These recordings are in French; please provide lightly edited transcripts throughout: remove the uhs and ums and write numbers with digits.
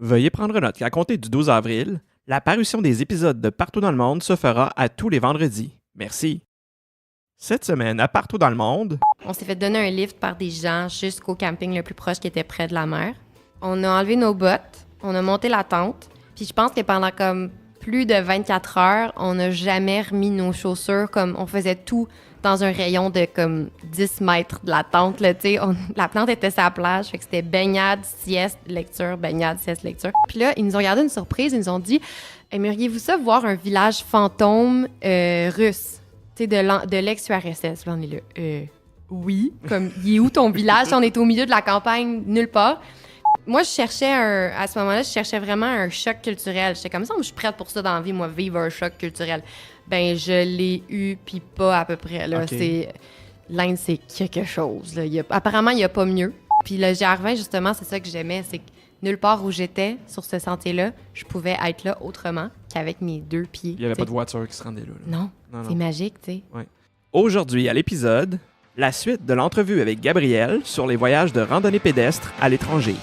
Veuillez prendre note qu'à compter du 12 avril, la parution des épisodes de Partout dans le monde se fera à tous les vendredis. Merci. Cette semaine, à Partout dans le monde, On s'est fait donner un lift par des gens jusqu'au camping le plus proche qui était près de la mer. On a enlevé nos bottes, on a monté la tente, puis je pense que pendant comme plus de 24 heures, on n'a jamais remis nos chaussures, comme on faisait tout dans un rayon de comme 10 mètres de la tente, là, tu sais. La plante était sur la plage, fait que c'était baignade, sieste, lecture, baignade, sieste, lecture. Puis là, ils nous ont gardé une surprise, ils nous ont dit « Aimeriez-vous ça voir un village fantôme russe? » Tu sais, de l'ex-URSS. Là, on est là, oui. Comme, il est où ton village? On est au milieu de la campagne, nulle part. Moi, à ce moment-là, je cherchais vraiment un choc culturel. J'étais comme ça, je suis prête pour ça dans la vie, moi, vivre un choc culturel. Ben, je l'ai eu, puis pas à peu près, là. Okay. L'Inde, c'est quelque chose, là. Apparemment, il n'y a pas mieux. Puis le GR20, justement, c'est ça que j'aimais, c'est que nulle part où j'étais, sur ce sentier-là, je pouvais être là autrement qu'avec mes deux pieds. Il n'y avait pas de voiture qui se rendait là. Non, c'est magique, tu sais. Ouais. Aujourd'hui, à l'épisode, la suite de l'entrevue avec Gabrielle sur les voyages de randonnée pédestre à l'étranger.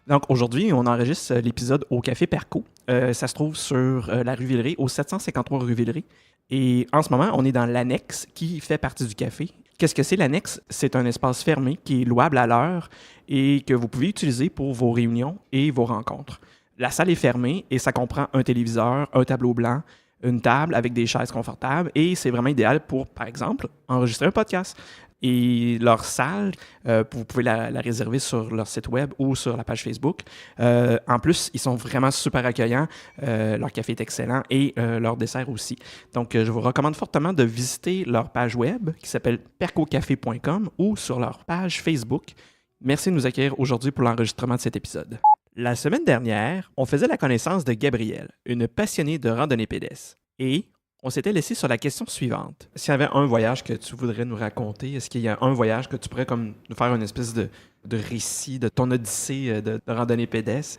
Donc aujourd'hui, on enregistre l'épisode au Café Perco. Ça se trouve sur la rue Villeray, au 753 rue Villeray. Et en ce moment, on est dans l'annexe qui fait partie du café. Qu'est-ce que c'est l'annexe? C'est un espace fermé qui est louable à l'heure et que vous pouvez utiliser pour vos réunions et vos rencontres. La salle est fermée et ça comprend un téléviseur, un tableau blanc, une table avec des chaises confortables et c'est vraiment idéal pour, par exemple, enregistrer un podcast. Et leur salle, vous pouvez la réserver sur leur site web ou sur la page Facebook. En plus, ils sont vraiment super accueillants. Leur café est excellent et leur dessert aussi. Donc, je vous recommande fortement de visiter leur page web qui s'appelle percocafé.com ou sur leur page Facebook. Merci de nous accueillir aujourd'hui pour l'enregistrement de cet épisode. La semaine dernière, on faisait la connaissance de Gabrielle, une passionnée de randonnée pédestre. Et on s'était laissé sur la question suivante. S'il y avait un voyage que tu voudrais nous raconter, est-ce qu'il y a un voyage que tu pourrais comme nous faire une espèce de récit de ton odyssée de randonnée pédestre?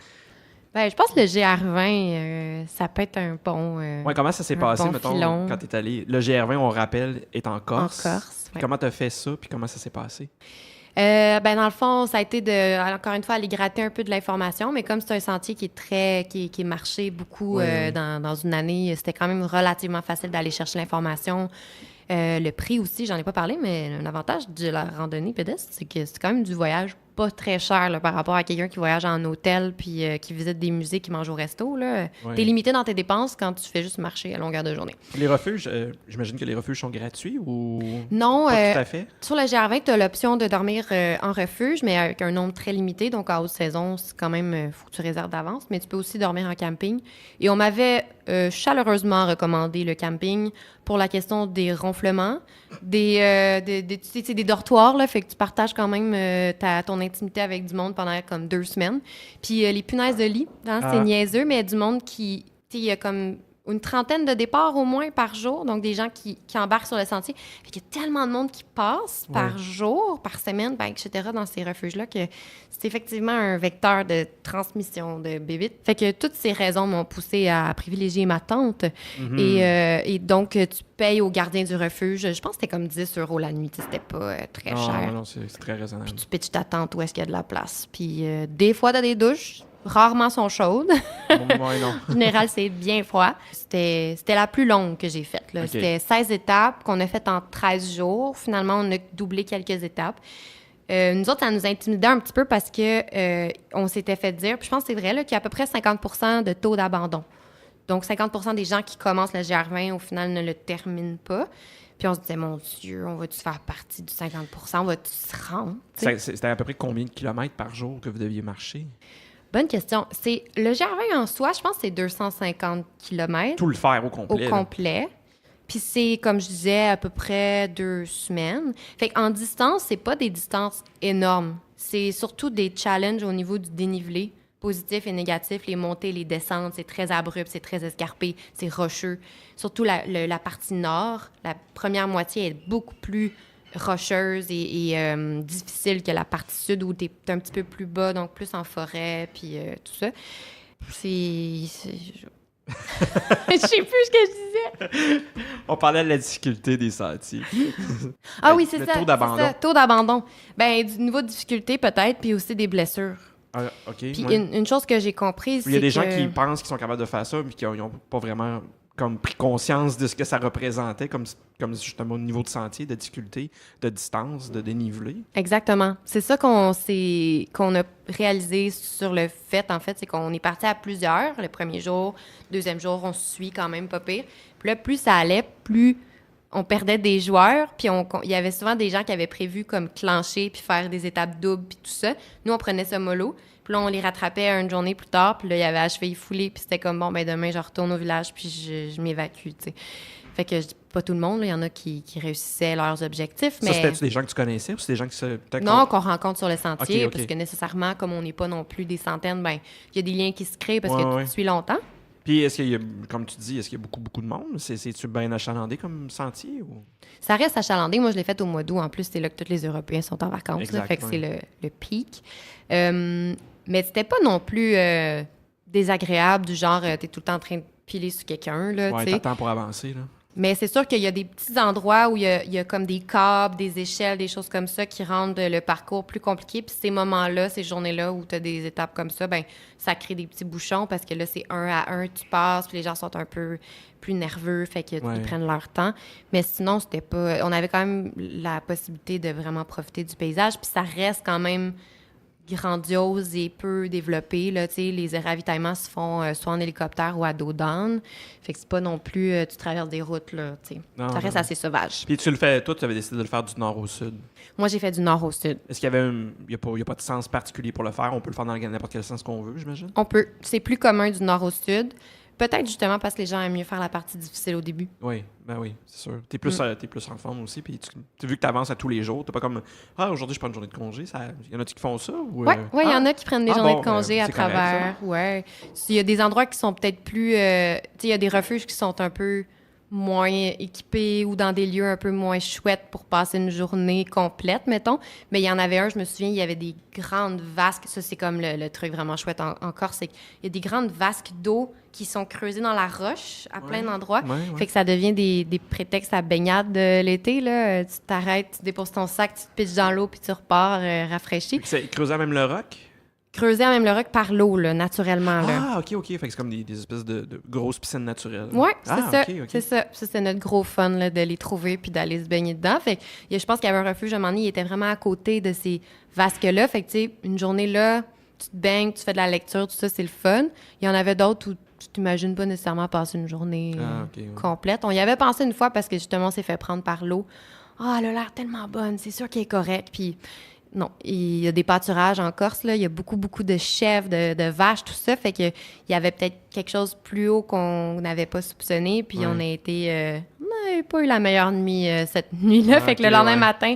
Ben, je pense que le GR20, ça peut être un bon Ouais, comment ça s'est passé, bon mettons, filon. quand tu es allé? Le GR20, on rappelle, est en Corse. En Corse, ouais. Comment tu as fait ça, puis comment ça s'est passé? Ben dans le fond, ça a été encore une fois, aller gratter un peu de l'information, mais comme c'est un sentier qui est marché beaucoup dans une année, c'était quand même relativement facile d'aller chercher l'information. Le prix aussi, j'en ai pas parlé, mais un avantage de la randonnée pédestre, c'est que c'est quand même du voyage pas très cher là, par rapport à quelqu'un qui voyage en hôtel puis qui visite des musées, qui mange au resto. Là. Ouais. T'es limité dans tes dépenses quand tu fais juste marcher à longueur de journée. Les refuges, j'imagine que les refuges sont gratuits ou Non, pas tout à fait? sur le GR20, tu as l'option de dormir en refuge, mais avec un nombre très limité. Donc, en haute saison, c'est quand même, faut que tu réserves d'avance. Mais tu peux aussi dormir en camping. Et on m'avait chaleureusement recommandé le camping pour la question des ronflements, des dortoirs, là, fait que tu partages quand même ton intimité avec du monde pendant comme 2 semaines. Puis les punaises de lit, c'est niaiseux, mais du monde qui, tu sais, il y a comme une trentaine de départs au moins par jour, donc des gens qui embarquent sur le sentier. Fait qu'il y a tellement de monde qui passe par jour, par semaine, etc., dans ces refuges-là, que c'est effectivement un vecteur de transmission de bébites. Fait que toutes ces raisons m'ont poussé à privilégier ma tante. Et donc, tu payes au gardien du refuge, je pense que c'était comme 10 € la nuit, c'était pas très cher. Non, c'est très raisonnable. Puis tu pitches ta tente où est-ce qu'il y a de la place. Puis des fois, t'as des douches. Rarement sont chaudes. Non. En général, c'est bien froid. C'était la plus longue que j'ai faite. Là. Okay. C'était 16 étapes qu'on a faites en 13 jours. Finalement, on a doublé quelques étapes. Nous autres, ça nous intimidait un petit peu parce que on s'était fait dire, puis je pense que c'est vrai, là, qu'il y a à peu près 50% de taux d'abandon. Donc, 50% des gens qui commencent le GR20, au final, ne le terminent pas. Puis on se disait, mon Dieu, on va-tu faire partie du 50%? On va-tu se rendre? C'était à peu près combien de kilomètres par jour que vous deviez marcher? Bonne question. C'est le GR20 en soi, je pense que c'est 250 km. Tout le faire au complet. Au complet. Puis c'est, comme je disais, à peu près 2 semaines. Fait qu'en distance, c'est pas des distances énormes. C'est surtout des challenges au niveau du dénivelé positifs et négatifs. Les montées, les descentes, c'est très abrupt, c'est très escarpé, c'est rocheux. Surtout la partie nord, la première moitié est beaucoup plus rocheuse et difficile que la partie sud où tu es un petit peu plus bas, donc plus en forêt, puis tout ça. Je sais plus ce que je disais. On parlait de la difficulté des sentiers. Ah oui, c'est le ça. taux d'abandon. C'est ça, taux d'abandon. Ben, du niveau de difficulté peut-être, puis aussi des blessures. Ah, OK. Puis Ouais. une chose que j'ai comprise, c'est que... Il y a des gens qui pensent qu'ils sont capables de faire ça, mais qui n'ont pas vraiment comme pris conscience de ce que ça représentait comme justement au niveau de sentier, de difficulté, de distance, de dénivelé. Exactement. C'est ça qu'on a réalisé sur le fait, en fait, c'est qu'on est parti à plusieurs. Le premier jour, deuxième jour, on se suit quand même pas pire. Puis là, plus ça allait, plus on perdait des joueurs. Puis il y avait souvent des gens qui avaient prévu comme clencher puis faire des étapes doubles puis tout ça. Nous, on prenait ça mollo. Puis là, on les rattrapait une journée plus tard. Puis là, il y avait la cheville foulée. Puis c'était comme, bon, ben demain, je retourne au village puis je m'évacue, tu sais. Fait que je dis pas tout le monde, il y en a qui réussissaient leurs objectifs, mais... Ça, c'était-tu des gens que tu connaissais ou c'est des gens qui se... Non, qu'on rencontre sur le sentier, Ok. parce que nécessairement, comme on n'est pas non plus des centaines, ben il y a des liens qui se créent parce Ouais, que ouais. tu te suis longtemps. Puis, est-ce qu'il y a, comme tu dis, est-ce qu'il y a beaucoup de monde? C'est-tu bien achalandé comme sentier? Ou... Ça reste achalandé. Moi, je l'ai fait au mois d'août. En plus, c'est là que tous les Européens sont en vacances. Là, Exact, fait que ouais. c'est le pic. Mais c'était pas non plus désagréable, du genre, t'es tout le temps en train de piler sur quelqu'un, là, Ouais, tu sais. t'attends pour avancer, là. Mais c'est sûr qu'il y a des petits endroits où il y a comme des câbles, des échelles, des choses comme ça qui rendent le parcours plus compliqué. Puis ces moments-là, ces journées-là où tu as des étapes comme ça, ben ça crée des petits bouchons parce que là, c'est un à un, tu passes, puis les gens sont un peu plus nerveux, fait qu'ils Ouais. prennent leur temps. Mais sinon, c'était pas... On avait quand même la possibilité de vraiment profiter du paysage, puis ça reste quand même grandiose et peu développée. Là, les ravitaillements se font soit en hélicoptère ou à dos d'âne. Fait que c'est pas non plus... tu traverses des routes, là, Non, ça reste non. assez sauvage. Puis tu le fais, toi, tu avais décidé de le faire du nord au sud. Moi, j'ai fait du nord au sud. Est-ce qu'il y avait il y a pas de sens particulier pour le faire? On peut le faire dans n'importe quel sens qu'on veut, j'imagine? On peut. C'est plus commun du nord au sud. Peut-être justement parce que les gens aiment mieux faire la partie difficile au début. Oui, ben oui, c'est sûr. T'es plus en forme aussi, puis vu que tu avances à tous les jours, t'es pas comme « Ah, aujourd'hui, je prends une journée de congé. » Il y en a qui font ça? Ou, Oui, il y en a qui prennent des journées de congé à c'est correct, travers. Ouais. Il y a des endroits qui sont peut-être plus... tu sais, il y a des refuges qui sont un peu moins équipés ou dans des lieux un peu moins chouettes pour passer une journée complète, mettons. Mais il y en avait un, je me souviens, il y avait des grandes vasques. Ça, c'est comme le truc vraiment chouette en Corse, c'est qu'il y a des grandes vasques d'eau qui sont creusées dans la roche à plein d'endroits. Ouais. Fait que ça devient des prétextes à baignade de l'été, là. Tu t'arrêtes, tu déposes ton sac, tu te pitches dans l'eau, puis tu repars rafraîchi. C'est creuser même le roc? Creuser à même le roc par l'eau, là, naturellement, là. Ah, OK. Fait que c'est comme des espèces de grosses piscines naturelles. Oui, c'est ça. OK. C'est ça. Ça, c'est notre gros fun, là, de les trouver puis d'aller se baigner dedans. Fait que, je pense qu'il y avait un refuge, à un moment donné, il était vraiment à côté de ces vasques-là. Fait que, tu sais, une journée là, tu te baignes, tu fais de la lecture, tout ça, c'est le fun. Il y en avait d'autres où tu t'imagines pas nécessairement passer une journée complète. On y avait pensé une fois parce que, justement, on s'est fait prendre par l'eau. Ah, elle a l'air tellement bonne, c'est sûr qu'elle est correcte. Puis non, il y a des pâturages en Corse, là. Il y a beaucoup de chèvres, de vaches, tout ça. Fait que il y avait peut-être quelque chose plus haut qu'on n'avait pas soupçonné. Puis on n'avait pas eu la meilleure nuit cette nuit-là. Fait que le lendemain matin,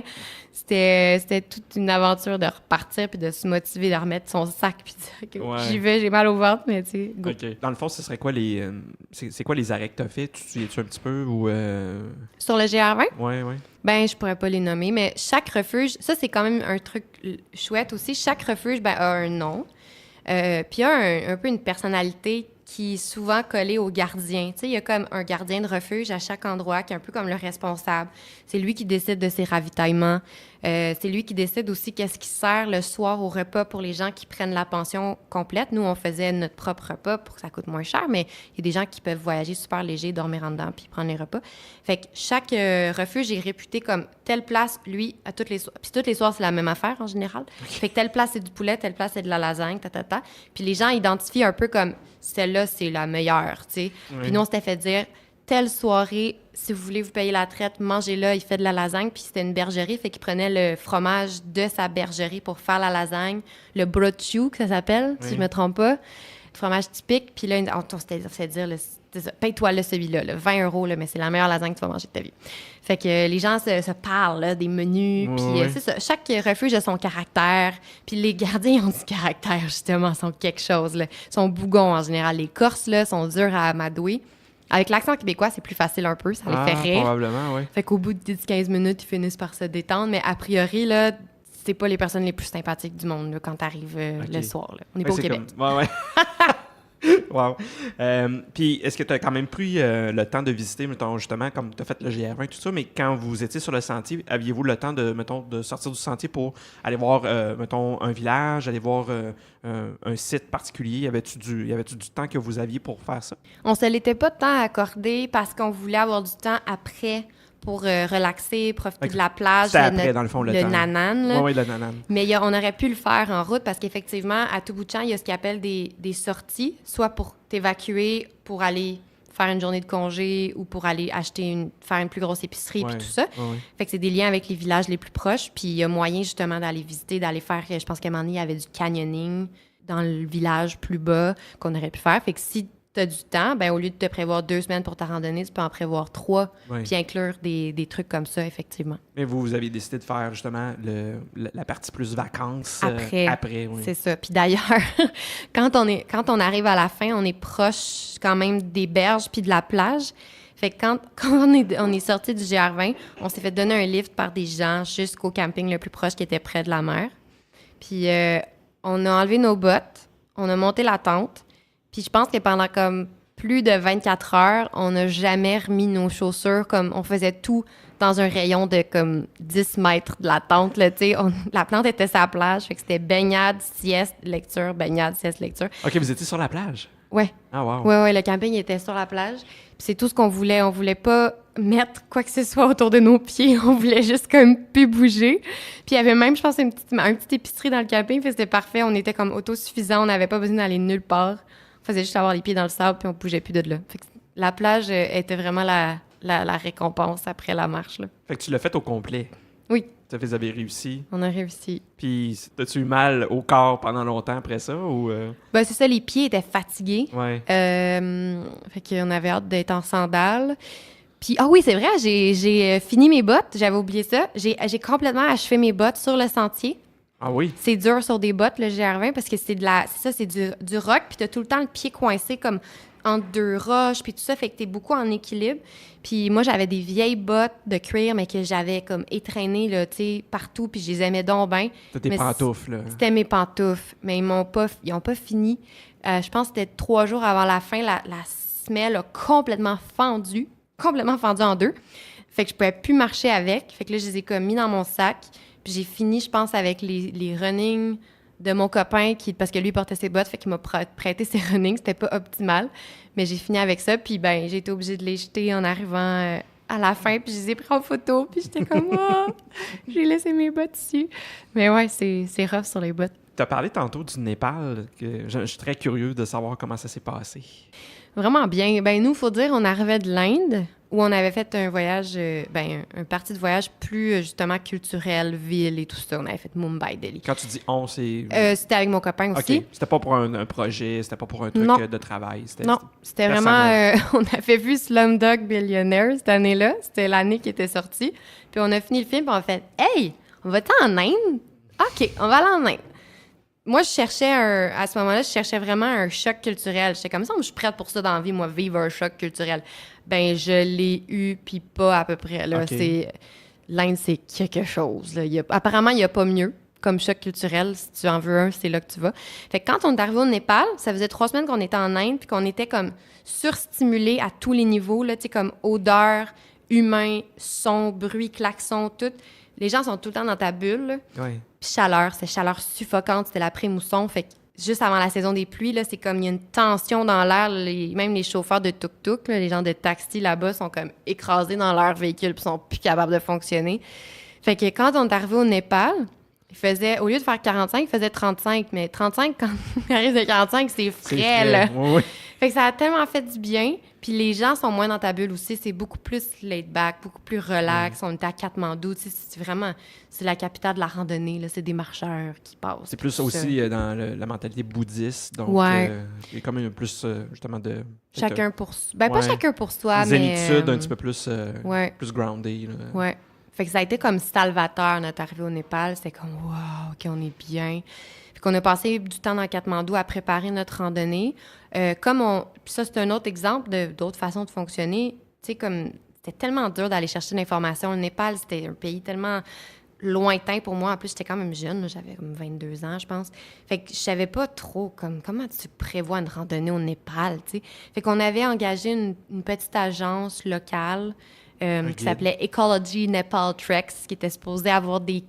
c'était toute une aventure de repartir puis de se motiver, de remettre son sac puis de dire que j'y vais, j'ai mal au ventre, mais tu sais, go. OK. Dans le fond, ce serait quoi c'est quoi les arrêts que t'as fait? Tu te souviens-tu un petit peu ou... Sur le GR20? Ouais. Ben, je pourrais pas les nommer, mais chaque refuge, ça, c'est quand même un truc chouette aussi. Chaque refuge, ben, a un nom, puis a un peu une personnalité qui est souvent collée au gardien. Tu sais, il y a comme un gardien de refuge à chaque endroit qui est un peu comme le responsable. C'est lui qui décide de ses ravitaillements. C'est lui qui décide aussi qu'est-ce qui sert le soir au repas pour les gens qui prennent la pension complète. Nous, on faisait notre propre repas pour que ça coûte moins cher, mais il y a des gens qui peuvent voyager super léger, dormir en dedans puis prendre les repas. Fait que chaque refuge est réputé comme telle place, lui, à toutes les soirs. Puis toutes les soirs, c'est la même affaire en général. Fait que telle place, c'est du poulet, telle place, c'est de la lasagne, Puis les gens identifient un peu comme celle-là, c'est la meilleure, tu sais. Puis nous, on s'était fait dire telle soirée, si vous voulez vous payer la traite, mangez-là, il fait de la lasagne. Puis c'était une bergerie, fait qu'il prenait le fromage de sa bergerie pour faire la lasagne. Le brochu, que ça s'appelle, si je me trompe pas. fromage typique. Puis là, on s'était dire, là, c'est ça, paye-toi là, celui-là, là, 20 € là, mais c'est la meilleure lasagne que tu vas manger de ta vie. Fait que les gens se parlent là, des menus. Puis c'est ça, chaque refuge a son caractère. Puis les gardiens ils ont du caractère, justement, sont quelque chose. Là. Ils sont bougons en général. Les Corses là, sont durs à amadouer. Avec l'accent québécois, c'est plus facile un peu, ça les fait rire. Probablement, oui. Fait qu'au bout de 10-15 minutes, ils finissent par se détendre. Mais a priori, là, c'est pas les personnes les plus sympathiques du monde là, quand t'arrives le soir. Là. On n'est pas au Québec. Comme... Ouais. Wow. Puis, est-ce que tu as quand même pris le temps de visiter, mettons, justement, comme tu as fait le GR20 tout ça, mais quand vous étiez sur le sentier, aviez-vous le temps de, mettons, de sortir du sentier pour aller voir, mettons, un village, aller voir un site particulier? Y avait-tu du temps que vous aviez pour faire ça? On se l'était pas de temps accordé parce qu'on voulait avoir du temps après pour relaxer, profiter de la plage. C'est après, dans le fond, le temps. Nanan. Oui, le nanan. Mais on aurait pu le faire en route parce qu'effectivement, à tout bout de champ, il y a ce qu'ils appellent des sorties, soit pour t'évacuer, pour aller faire une journée de congé ou pour aller faire une plus grosse épicerie puis tout ça. Ouais. Fait que c'est des liens avec les villages les plus proches. Puis il y a moyen justement d'aller visiter, d'aller faire, je pense qu'à un moment donné, il y avait du canyoning dans le village plus bas qu'on aurait pu faire. Fait que si tu as du temps, ben au lieu de te prévoir 2 semaines pour ta randonnée, tu peux en prévoir 3 puis inclure des trucs comme ça, effectivement. Mais vous avez décidé de faire justement la partie plus vacances après oui. C'est ça. Puis d'ailleurs, quand on arrive à la fin, on est proche quand même des berges puis de la plage. Fait que quand on est sorti du GR20, on s'est fait donner un lift par des gens jusqu'au camping le plus proche qui était près de la mer. Puis on a enlevé nos bottes, on a monté la tente. Puis je pense que pendant comme plus de 24 heures, on n'a jamais remis nos chaussures. Comme on faisait tout dans un rayon de comme 10 mètres de la tente. Là, la plante était sur la plage. Fait que c'était baignade, sieste, lecture, baignade, sieste, lecture. OK, vous étiez sur la plage? Ouais. Ah, wow. Ouais, le camping était sur la plage. Puis c'est tout ce qu'on voulait. On voulait pas mettre quoi que ce soit autour de nos pieds. On voulait juste comme plus bouger. Puis il y avait même, je pense, une petite épicerie dans le camping. Fait que c'était parfait. On était comme autosuffisants. On n'avait pas besoin d'aller nulle part. On faisait juste avoir les pieds dans le sable, puis on bougeait plus de là. Fait que la plage était vraiment la récompense après la marche. Là. Fait que tu l'as fait au complet. Oui. Vous avez réussi. On a réussi. Puis, as-tu eu mal au corps pendant longtemps après ça? Ou Ben, c'est ça, les pieds étaient fatigués. Ouais. Fait qu'on avait hâte d'être en sandales. Puis, oui, c'est vrai, j'ai fini mes bottes. J'avais oublié ça. J'ai complètement achevé mes bottes sur le sentier. Ah oui? C'est dur sur des bottes, le GR20, parce que c'est du roc, puis t'as tout le temps le pied coincé comme entre 2 roches, puis tout ça, fait que t'es beaucoup en équilibre. Puis moi, j'avais des vieilles bottes de cuir, mais que j'avais comme étraînées, là, tu sais, partout, puis je les aimais donc bien. C'était tes pantoufles, là. C'était mes pantoufles, mais ils n'ont pas fini. Je pense que c'était 3 jours avant la fin, la semelle a complètement fendu en 2. Fait que je pouvais plus marcher avec. Fait que là, je les ai comme mis dans mon sac. Puis j'ai fini, je pense, avec les running de mon copain, parce que lui, il portait ses bottes, fait qu'il m'a prêté ses running. C'était pas optimal, mais j'ai fini avec ça. Puis ben, j'ai été obligée de les jeter en arrivant à la fin. Puis je les ai pris en photo. Puis j'étais comme, oh, j'ai laissé mes bottes ici. Mais ouais, c'est rough sur les bottes. Tu as parlé tantôt du Népal. Je suis très curieux de savoir comment ça s'est passé. Vraiment bien. Ben nous, il faut dire, on arrivait de l'Inde, où on avait fait un voyage, un parti de voyage plus, justement, culturel, ville et tout ça. On avait fait Mumbai, Delhi. Quand tu dis « on », c'est... C'était avec mon copain aussi. OK. C'était pas pour un projet, c'était pas pour un truc de travail. C'était vraiment... on avait vu Slumdog Billionaire cette année-là. C'était l'année qui était sortie. Puis on a fini le film, puis on a fait « Hey, on va-t'en en Inde? OK, on va aller en Inde. » Moi, à ce moment-là, je cherchais vraiment un choc culturel. J'étais comme ça, je suis prête pour ça dans la vie, moi, vivre un choc culturel. Ben, je l'ai eu, puis pas à peu près. Là. Okay. L'Inde, c'est quelque chose. Là. Apparemment, il n'y a pas mieux comme choc culturel. Si tu en veux un, c'est là que tu vas. Fait que quand on est arrivé au Népal, ça faisait 3 semaines qu'on était en Inde, puis qu'on était comme surstimulés à tous les niveaux, là, comme odeur, humain, son, bruit, klaxon, tout. Les gens sont tout le temps dans ta bulle. Là. Oui. Puis chaleur, c'est chaleur suffocante, c'était l'après-mousson. Fait que juste avant la saison des pluies, là, c'est comme il y a une tension dans l'air. Même les chauffeurs de tuk-tuk, là, les gens de taxi là-bas sont comme écrasés dans leur véhicule puis sont plus capables de fonctionner. Fait que quand on est arrivé au Népal, au lieu de faire 45, il faisait 35. Mais 35, quand il arrive de 45, c'est frais, là. Oui. Fait que ça a tellement fait du bien. Puis les gens sont moins dans ta bulle aussi. C'est beaucoup plus laid back, beaucoup plus relax. On était à Katmandou. C'est la capitale de la randonnée. Là. C'est des marcheurs qui passent. C'est plus aussi dans la mentalité bouddhiste. Donc, il y a comme un plus, justement, de... Chacun pour soi. Ben, pas chacun pour soi, mais... Zénitude un petit peu plus, plus groundé. Ouais. Fait que ça a été comme salvateur, notre arrivée au Népal. C'était comme, wow, OK, on est bien. Fait qu'on a passé du temps dans Katmandou à préparer notre randonnée. Puis ça, c'est un autre exemple d'autres façons de fonctionner. Tu sais, comme, c'était tellement dur d'aller chercher l'information. Le Népal, c'était un pays tellement lointain pour moi. En plus, j'étais quand même jeune. Là, j'avais comme 22 ans, je pense. Fait que je savais pas trop comment tu prévois une randonnée au Népal, tu sais. Fait qu'on avait engagé une petite agence locale qui s'appelait Ecology Nepal Treks, qui était supposée avoir des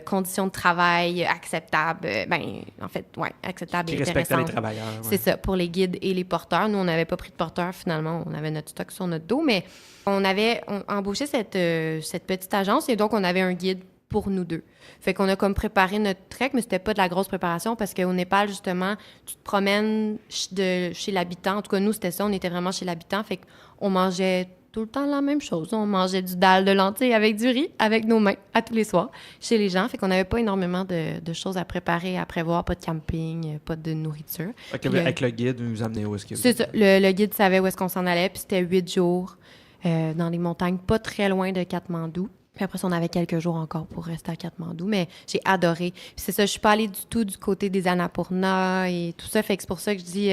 conditions de travail acceptables. Acceptables et intéressantes. Qui respectent les travailleurs. Ouais. C'est ça, pour les guides et les porteurs. Nous, on n'avait pas pris de porteur, finalement. On avait notre stock sur notre dos, mais on avait embauché cette petite agence et donc on avait un guide pour nous deux. Fait qu'on a comme préparé notre trek, mais c'était pas de la grosse préparation parce qu'au Népal, justement, tu te promènes chez l'habitant. En tout cas, nous, c'était ça. On était vraiment chez l'habitant. Fait qu'on mangeait tout le temps la même chose. On mangeait du dalle de lentilles avec du riz, avec nos mains, à tous les soirs, chez les gens. Fait qu'on n'avait pas énormément de choses à préparer, à prévoir. Pas de camping, pas de nourriture. Avec le guide, vous amenez où est-ce que vous... C'est ça. Le guide savait où est-ce qu'on s'en allait. Puis c'était 8 jours dans les montagnes, pas très loin de Katmandou. Puis après, on avait quelques jours encore pour rester à Katmandou, mais j'ai adoré. Puis c'est ça, je suis pas allée du tout du côté des Annapurna et tout ça. Fait que c'est pour ça que je dis,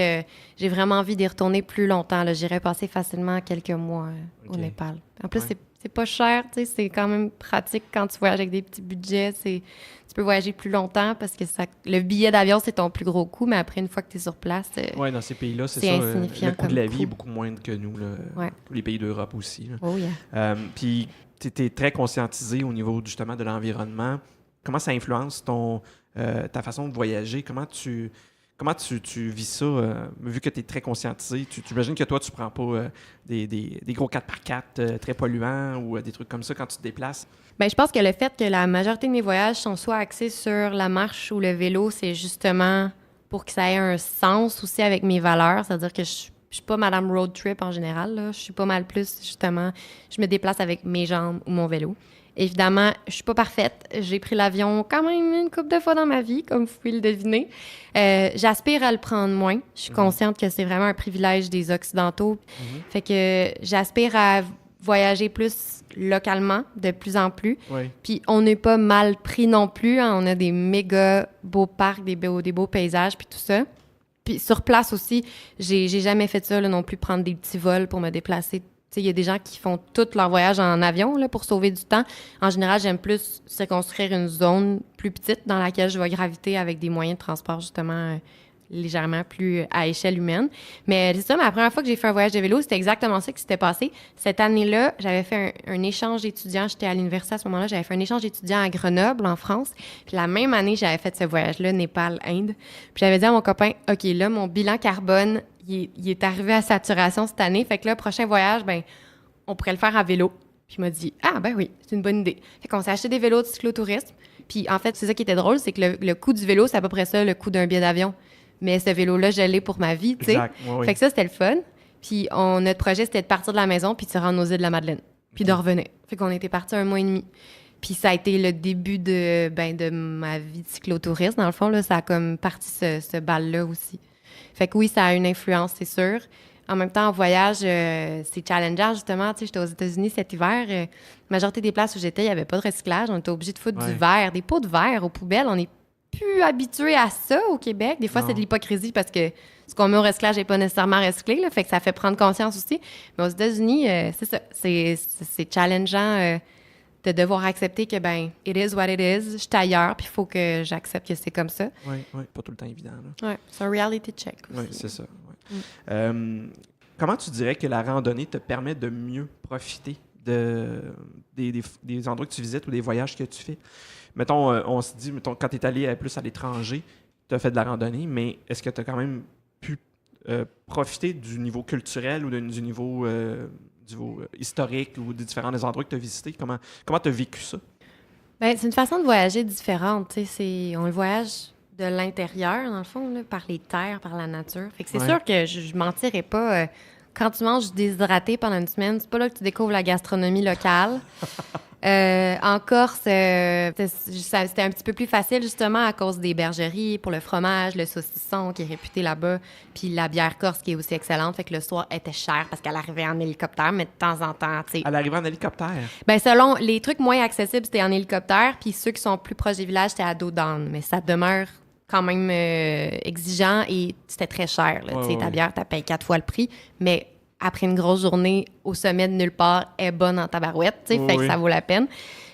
j'ai vraiment envie d'y retourner plus longtemps. Là. J'irais passer facilement quelques mois au Népal. En plus, c'est pas cher, tu sais, c'est quand même pratique quand tu voyages avec des petits budgets. Tu peux voyager plus longtemps parce que le billet d'avion, c'est ton plus gros coût, mais après, une fois que tu es sur place, oui, dans ces pays-là, c'est ça. Insignifiant. Le coût de la vie est beaucoup moindre que nous, tous les pays d'Europe aussi. Là. Oh, yeah. Puis, tu es très conscientisé au niveau justement de l'environnement. Comment ça influence ta façon de voyager? Comment tu vis ça, vu que tu es très conscientisé? Tu imagines que toi, tu prends pas des gros 4x4 très polluants ou des trucs comme ça quand tu te déplaces? Bien, je pense que le fait que la majorité de mes voyages sont soit axés sur la marche ou le vélo, c'est justement pour que ça ait un sens aussi avec mes valeurs. C'est-à-dire que je suis pas madame road trip en général. Là. Je suis pas mal plus, justement, je me déplace avec mes jambes ou mon vélo. Évidemment, je suis pas parfaite. J'ai pris l'avion quand même une couple de fois dans ma vie, comme vous pouvez le deviner. J'aspire à le prendre moins. Je suis consciente que c'est vraiment un privilège des Occidentaux. Fait que j'aspire à voyager plus localement, de plus en plus. Oui. Puis on n'est pas mal pris non plus. Hein. On a des méga beaux parcs, des beaux paysages, puis tout ça. Puis sur place aussi, j'ai jamais fait ça là, non plus, prendre des petits vols pour me déplacer. Il y a des gens qui font tout leur voyage en avion là, pour sauver du temps. En général, j'aime plus circonscrire une zone plus petite dans laquelle je vais graviter avec des moyens de transport justement légèrement plus à échelle humaine. Mais c'est ça, la première fois que j'ai fait un voyage de vélo, c'était exactement ça qui s'était passé. Cette année-là, j'avais fait un échange d'étudiants. J'étais à l'université à ce moment-là. J'avais fait un échange d'étudiants à Grenoble, en France. Puis la même année, j'avais fait ce voyage-là, Népal-Inde. Puis j'avais dit à mon copain, OK, là, mon bilan carbone, il est arrivé à saturation cette année. Fait que là, prochain voyage, ben on pourrait le faire à vélo. Puis il m'a dit, ah ben oui, c'est une bonne idée. Fait qu'on s'est acheté des vélos de cyclotourisme. Puis en fait, c'est ça qui était drôle, c'est que le coût du vélo, c'est à peu près ça, le coût d'un billet d'avion. Mais ce vélo-là, je l'ai pour ma vie, tu sais. Oui. Fait que ça, c'était le fun. Puis notre projet, c'était de partir de la maison puis de se rendre aux îles de la Madeleine. Puis de revenir. Fait qu'on était partis 1 mois et demi. Puis ça a été le début de ma vie de cyclotouriste. Dans le fond, là, ça a comme parti ce bal-là aussi. Fait que oui, ça a une influence, c'est sûr. En même temps, en voyage, c'est challengeant, justement. Tu sais, j'étais aux États-Unis cet hiver. La majorité des places où j'étais, il n'y avait pas de recyclage. On était obligé de foutre du verre, des pots de verre aux poubelles. On est plus habitué à ça au Québec. Des fois, c'est de l'hypocrisie parce que ce qu'on met au recyclage n'est pas nécessairement recyclé. Là, fait que ça fait prendre conscience aussi. Mais aux États-Unis, c'est ça. C'est challengeant de devoir accepter que, ben, it is what it is. Je suis ailleurs, puis il faut que j'accepte que c'est comme ça. Oui, pas tout le temps évident. Oui, c'est un reality check aussi. Oui, c'est ça. Ouais. Comment tu dirais que la randonnée te permet de mieux profiter des endroits que tu visites ou des voyages que tu fais? Mettons, on se dit, quand tu es allé plus à l'étranger, tu as fait de la randonnée, mais est-ce que tu as quand même pu profiter du niveau culturel ou du niveau historique ou des différents endroits que tu as visités? Comment tu as vécu ça? Bien, c'est une façon de voyager différente. On le voyage de l'intérieur, dans le fond, là, par les terres, par la nature. Fait que c'est sûr que je mentirais pas quand tu manges déshydraté pendant une semaine, c'est pas là que tu découvres la gastronomie locale. En Corse, c'était un petit peu plus facile, justement, à cause des bergeries, pour le fromage, le saucisson qui est réputé là-bas, puis la bière corse qui est aussi excellente. Fait que le soir était cher parce qu'elle arrivait en hélicoptère, mais de temps en temps, tu sais. Elle arrivait en hélicoptère? Ben, selon les trucs moins accessibles, c'était en hélicoptère, puis ceux qui sont plus proches des villages, c'était à dos d'âne. Mais ça demeure quand même exigeant et c'était très cher. Là, tu sais, ta bière, t'as payé 4 fois le prix, mais après une grosse journée au sommet de nulle part, elle est bonne en tabarouette, tu sais, fait que ça vaut la peine.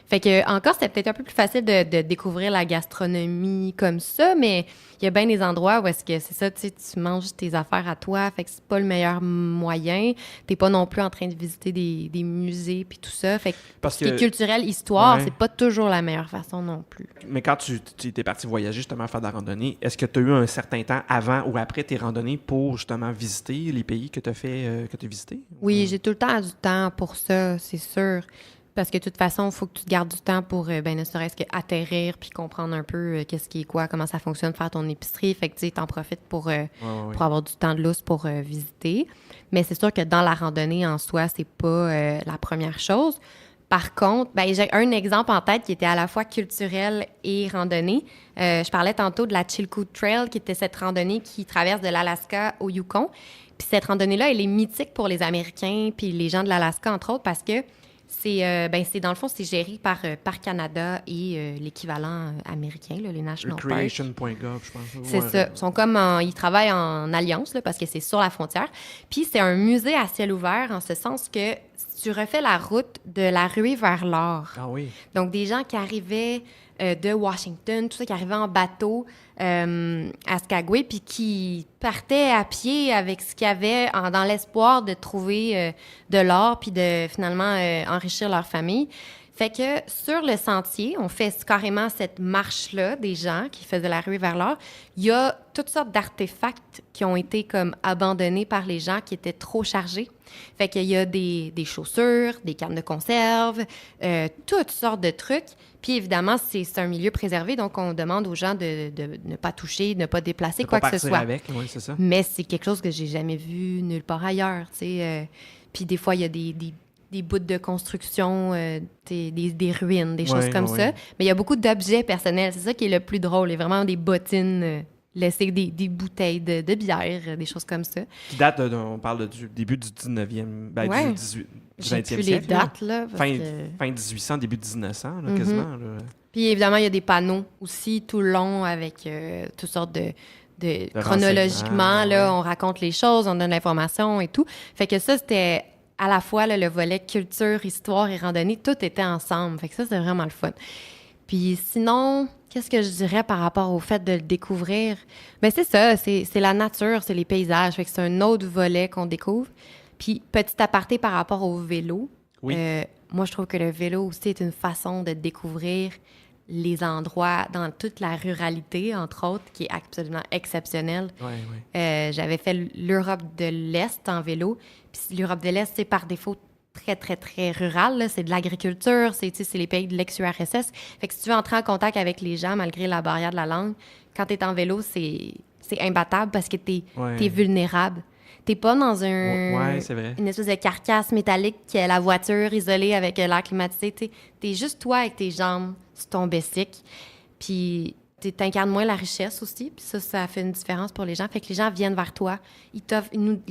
Fait que encore, c'était peut-être un peu plus facile de découvrir la gastronomie comme ça, mais il y a bien des endroits où est-ce que c'est ça, tu sais, tu manges tes affaires à toi, fait que c'est pas le meilleur moyen. T'es pas non plus en train de visiter des musées puis tout ça. Fait que Parce ce qui que est culturel, histoire, c'est pas toujours la meilleure façon non plus. Mais quand tu étais parti voyager justement faire de la randonnée, est-ce que tu as eu un certain temps avant ou après tes randonnées pour justement visiter les pays que tu as visités? Oui, j'ai tout le temps du temps pour ça, c'est sûr. Parce que de toute façon, il faut que tu te gardes du temps pour, ne serait-ce qu'atterrir puis comprendre un peu qu'est-ce qui est quoi, comment ça fonctionne, faire ton épicerie. Fait que, tu sais, t'en profites pour avoir du temps de lousse pour visiter. Mais c'est sûr que dans la randonnée en soi, c'est pas la première chose. Par contre, j'ai un exemple en tête qui était à la fois culturel et randonnée. Je parlais tantôt de la Chilkoot Trail, qui était cette randonnée qui traverse de l'Alaska au Yukon. Puis cette randonnée-là, elle est mythique pour les Américains puis les gens de l'Alaska, entre autres, parce que c'est dans le fond, c'est géré par Parc Canada et l'équivalent américain, là, les National Parks. Recreation.gov, je pense. C'est ça. Ils travaillent en alliance là, parce que c'est sur la frontière. Puis c'est un musée à ciel ouvert en ce sens que tu refais la route de la ruée vers l'or. Ah oui. Donc des gens qui arrivaient de Washington, tout ça, qui arrivaient en bateau à Skagway, puis qui partaient à pied avec ce qu'il y avait dans l'espoir de trouver de l'or, puis de finalement enrichir leur famille. Fait que sur le sentier, on fait carrément cette marche-là des gens qui faisaient la ruée vers l'or. Il y a toutes sortes d'artefacts qui ont été comme abandonnés par les gens qui étaient trop chargés. Fait qu'il y a des chaussures, des cannes de conserve, toutes sortes de trucs. Puis évidemment, c'est un milieu préservé, donc on demande aux gens de ne pas toucher, de ne pas déplacer quoi que ce soit. Avec, oui, c'est ça. Mais c'est quelque chose que j'ai jamais vu nulle part ailleurs, tu sais. Puis des fois, il y a des bouts de construction, des ruines, des choses comme ça. Mais il y a beaucoup d'objets personnels. C'est ça qui est le plus drôle. Il y a vraiment des bottines laissées, des bouteilles de bière, des choses comme ça. Qui date, on parle du début du 19e, du 20e J'ai siècle. plus les dates, là. Fin 1800, début 1900, là, quasiment. Là. Puis évidemment, il y a des panneaux aussi tout le long avec toutes sortes de chronologiquement, là, on raconte les choses, on donne l'information et tout. Fait que ça, c'était à la fois là, le volet culture, histoire et randonnée, tout était ensemble. Fait que ça, c'est vraiment le fun. Puis sinon, qu'est-ce que je dirais par rapport au fait de le découvrir? Bien, c'est ça, c'est la nature, c'est les paysages. Fait que c'est un autre volet qu'on découvre. Puis petit aparté par rapport au vélo. Oui. Moi, je trouve que le vélo aussi est une façon de découvrir les endroits dans toute la ruralité, entre autres, qui est absolument exceptionnelle. J'avais fait l'Europe de l'Est en vélo. Puis l'Europe de l'Est, c'est par défaut très, très, très rural. Là. C'est de l'agriculture, c'est les pays de l'ex-URSS. Fait que si tu veux entrer en contact avec les gens, malgré la barrière de la langue, quand tu es en vélo, c'est imbattable parce que tu es vulnérable. T'es pas dans une espèce de carcasse métallique qui est la voiture isolée avec l'air climatisé. T'es juste toi avec tes jambes sur ton bicycle. Puis t'incarnes moins la richesse aussi. Puis ça fait une différence pour les gens. Fait que les gens viennent vers toi. Les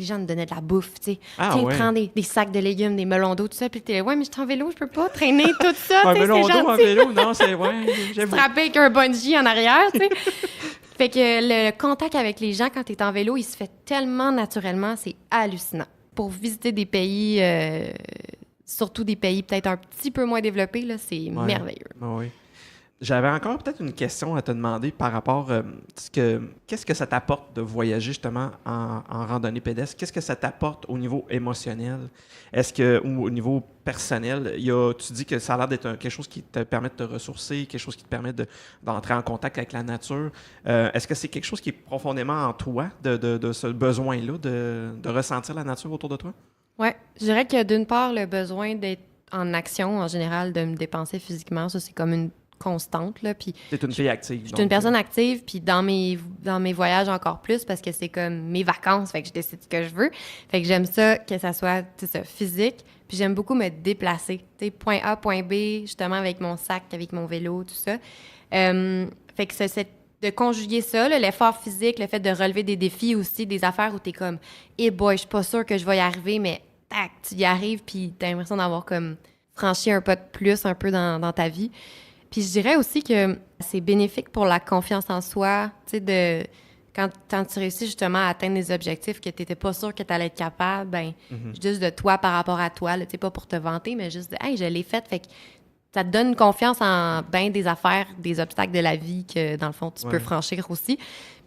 gens nous donnaient de la bouffe, tu sais. Ils prennent des sacs de légumes, des melons d'eau, tout ça. Puis t'es là, ouais, mais je suis en vélo, je peux pas traîner tout ça. Un melon d'eau en vélo, non, c'est j'avoue. Frapper avec un bungee en arrière, tu sais. Fait que le contact avec les gens quand tu es en vélo, il se fait tellement naturellement, c'est hallucinant. Pour visiter des pays, surtout des pays peut-être un petit peu moins développés, là, c'est merveilleux. Oui. J'avais encore peut-être une question à te demander par rapport qu'est-ce que ça t'apporte de voyager justement en randonnée pédestre? Qu'est-ce que ça t'apporte au niveau émotionnel? Ou au niveau personnel, tu dis que ça a l'air d'être quelque chose qui te permet de te ressourcer, quelque chose qui te permet d'entrer en contact avec la nature. Est-ce que c'est quelque chose qui est profondément en toi, de ce besoin-là, de ressentir la nature autour de toi? Oui, je dirais qu'il y a d'une part le besoin d'être en action en général, de me dépenser physiquement. Ça, c'est comme une constante, là, puis T'es une fille active. je suis une personne active, puis dans mes voyages encore plus, parce que c'est comme mes vacances, fait que je décide ce que je veux. Fait que j'aime ça, que ça soit, tu sais, ça, physique, puis j'aime beaucoup me déplacer. Tu sais, point A, point B, justement, avec mon sac, avec mon vélo, tout ça. Fait que de conjuguer ça, là, l'effort physique, le fait de relever des défis aussi, des affaires où t'es comme « Eh boy, je suis pas sûre que je vais y arriver », mais tac, tu y arrives, puis t'as l'impression d'avoir comme franchi un pas de plus un peu dans ta vie. Puis je dirais aussi que c'est bénéfique pour la confiance en soi, tu sais, quand tu réussis justement à atteindre des objectifs que tu n'étais pas sûr que tu allais être capable, ben juste de toi par rapport à toi, tu sais, pas pour te vanter, mais juste de « Hey, je l'ai fait », fait que ça te donne une confiance en bien des affaires, des obstacles de la vie que, dans le fond, tu peux franchir aussi.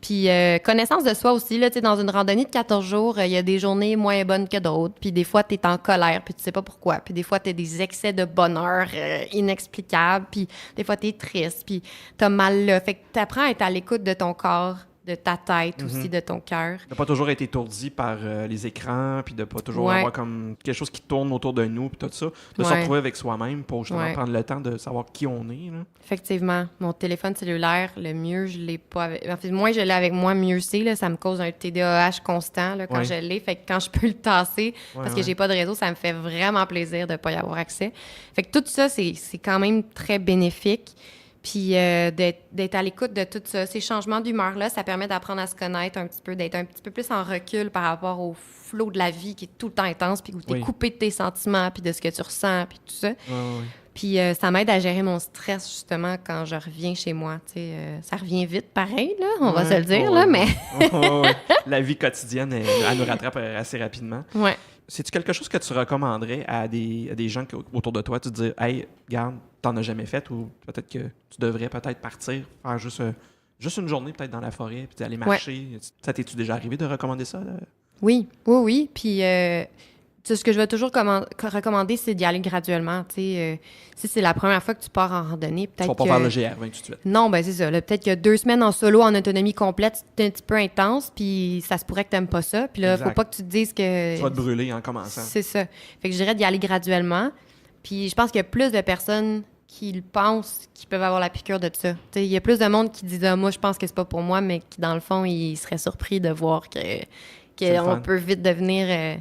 Puis connaissance de soi aussi, là, tu sais, dans une randonnée de 14 jours, il y a des journées moins bonnes que d'autres. Puis des fois, tu es en colère, puis tu sais pas pourquoi. Puis des fois, tu as des excès de bonheur inexplicables. Puis des fois, tu es triste, puis tu as mal là. Fait que tu apprends à être à l'écoute de ton corps, de ta tête aussi, de ton cœur. De pas toujours être étourdi par les écrans, puis de pas toujours avoir comme quelque chose qui tourne autour de nous, puis tout ça. De se retrouver avec soi-même pour justement prendre le temps de savoir qui on est. Là. Effectivement. Mon téléphone cellulaire, le mieux, je l'ai pas avec... En fait, moins je l'ai avec moi, mieux c'est. Là, ça me cause un TDAH constant là, quand je l'ai. Fait que quand je peux le tasser, parce que j'ai pas de réseau, ça me fait vraiment plaisir de pas y avoir accès. Fait que tout ça, c'est quand même très bénéfique. Puis d'être à l'écoute de tout ça. Ces changements d'humeur-là, ça permet d'apprendre à se connaître un petit peu, d'être un petit peu plus en recul par rapport au flot de la vie qui est tout le temps intense, puis où tu es coupé de tes sentiments, puis de ce que tu ressens, puis tout ça. Puis ça m'aide à gérer mon stress, justement, quand je reviens chez moi. Ça revient vite, pareil, là, on va se le dire, là, mais... La vie quotidienne, elle nous rattrape assez rapidement. Ouais. C'est-tu quelque chose que tu recommanderais à des gens autour de toi? Tu te dis, hey, regarde, t'en as jamais fait, ou peut-être que tu devrais peut-être partir, faire juste une journée peut-être dans la forêt, puis aller marcher. Ça t'es-tu déjà arrivé de recommander ça? Là? Oui. Puis ce que je vais toujours recommander, c'est d'y aller graduellement. Si c'est la première fois que tu pars en randonnée, peut-être tu vas pas faire le GR20 tout de suite. Non, ben c'est ça. Là, peut-être que 2 semaines en solo, en autonomie complète, c'est un petit peu intense, puis ça se pourrait que t'aimes pas ça. Puis là, faut pas que tu te dises que... Tu vas te brûler en commençant. C'est ça. Fait que je dirais d'y aller graduellement. Puis je pense qu'il y a plus de personnes qui le pensent, qui peuvent avoir la piqûre de ça. Il y a plus de monde qui disent « Ah, moi, je pense que c'est pas pour moi », mais qui, dans le fond, ils seraient surpris de voir qu'on peut vite devenir...